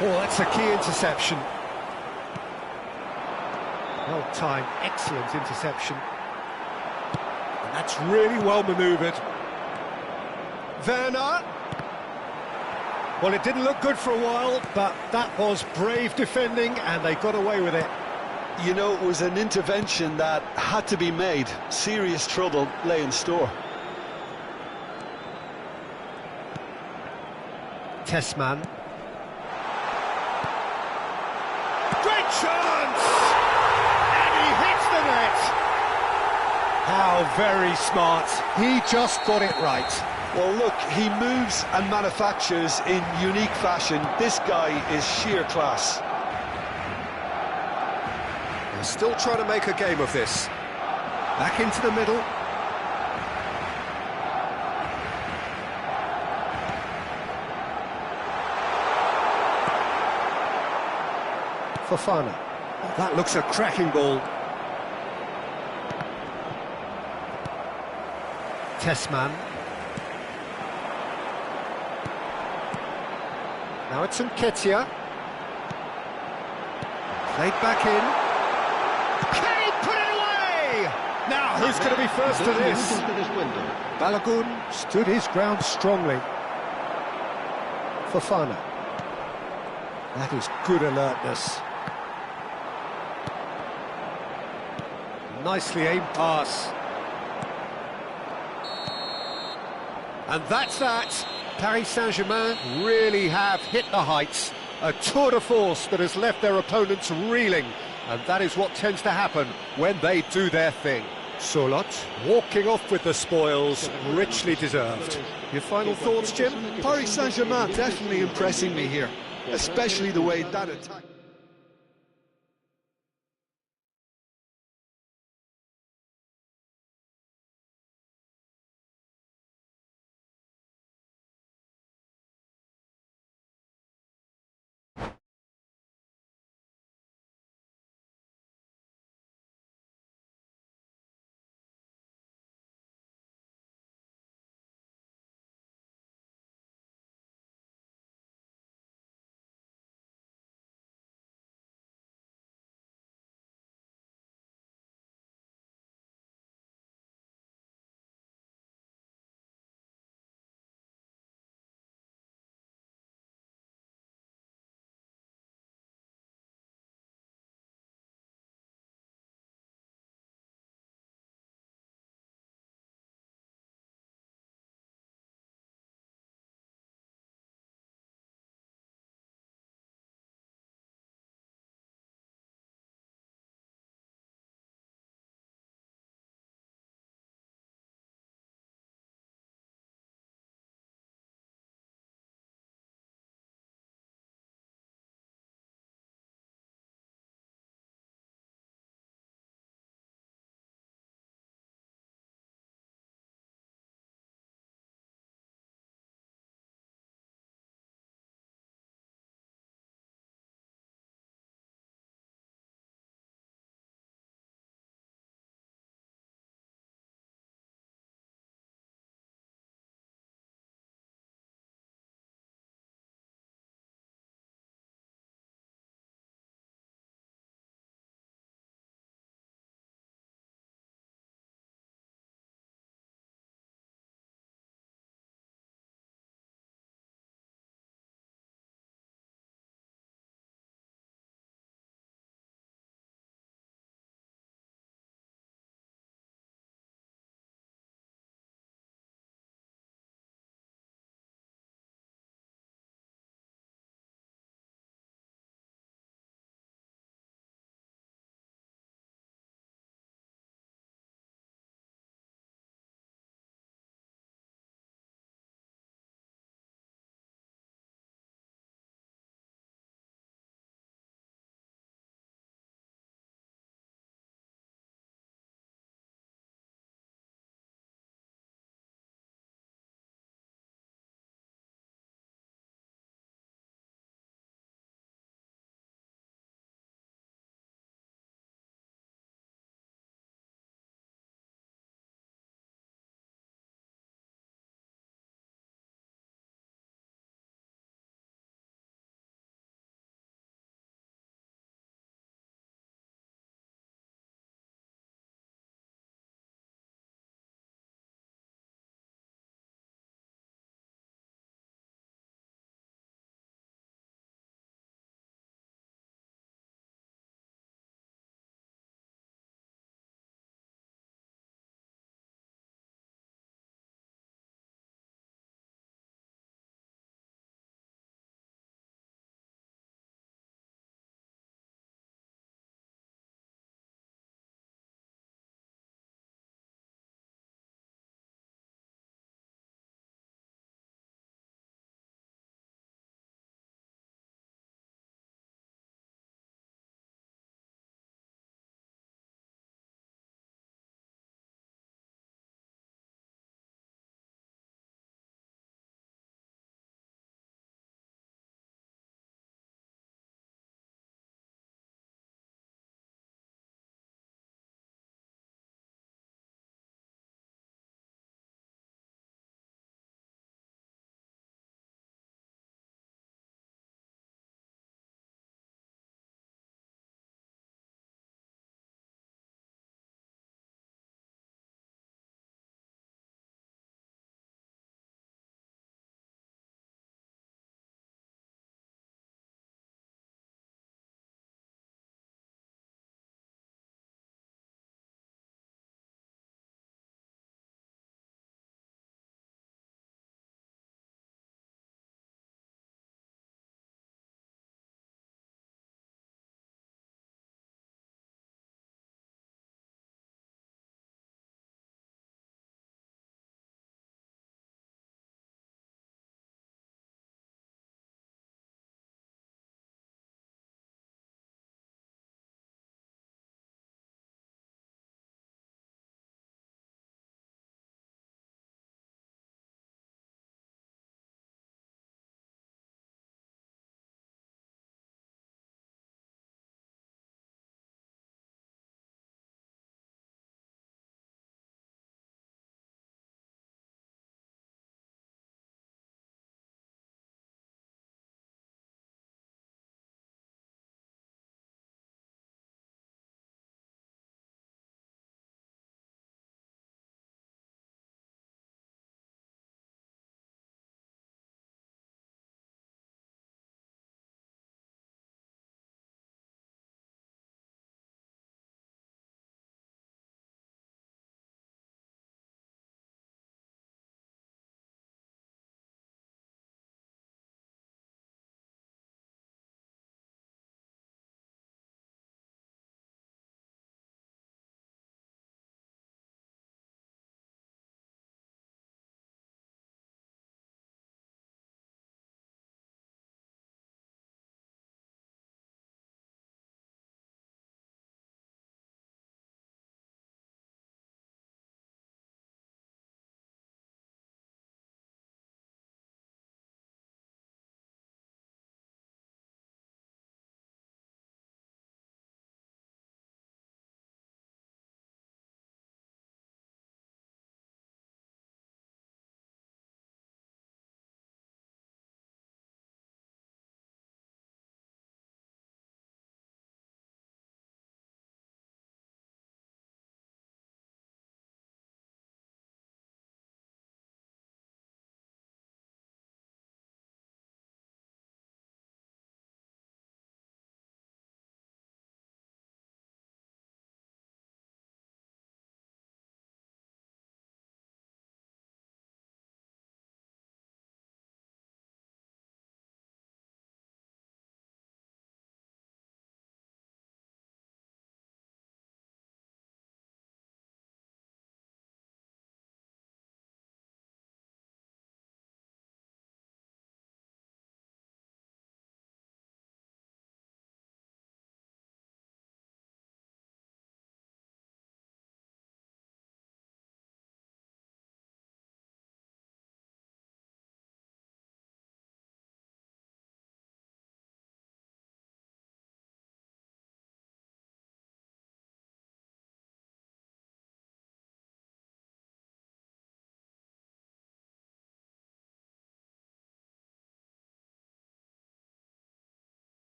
Oh, that's a key interception. Well timed, excellent interception. And that's really well manoeuvred. Werner. Well, it didn't look good for a while, but that was brave defending, and they got away with it. You know, it was an intervention that had to be made. Serious trouble lay in store. Tessman. Great chance! And he hits the net! How very smart. He just got it right. Well, look, he moves and manufactures in unique fashion. This guy is sheer class. They're still trying to make a game of this. Back into the middle. Fofana. Oh, that looks a cracking ball. Tessman. Now it's Nketiah. Played back in. Can he put it away? Now, who's going to be first to this? Balogun stood his ground strongly. Fofana. That is good alertness. Nicely aimed pass. And that's that. Paris Saint-Germain really have hit the heights. A tour de force that has left their opponents reeling. And that is what tends to happen when they do their thing. Solot walking off with the spoils, richly deserved. Your final thoughts, Jim? Paris Saint-Germain definitely impressing me here, especially the way that attack...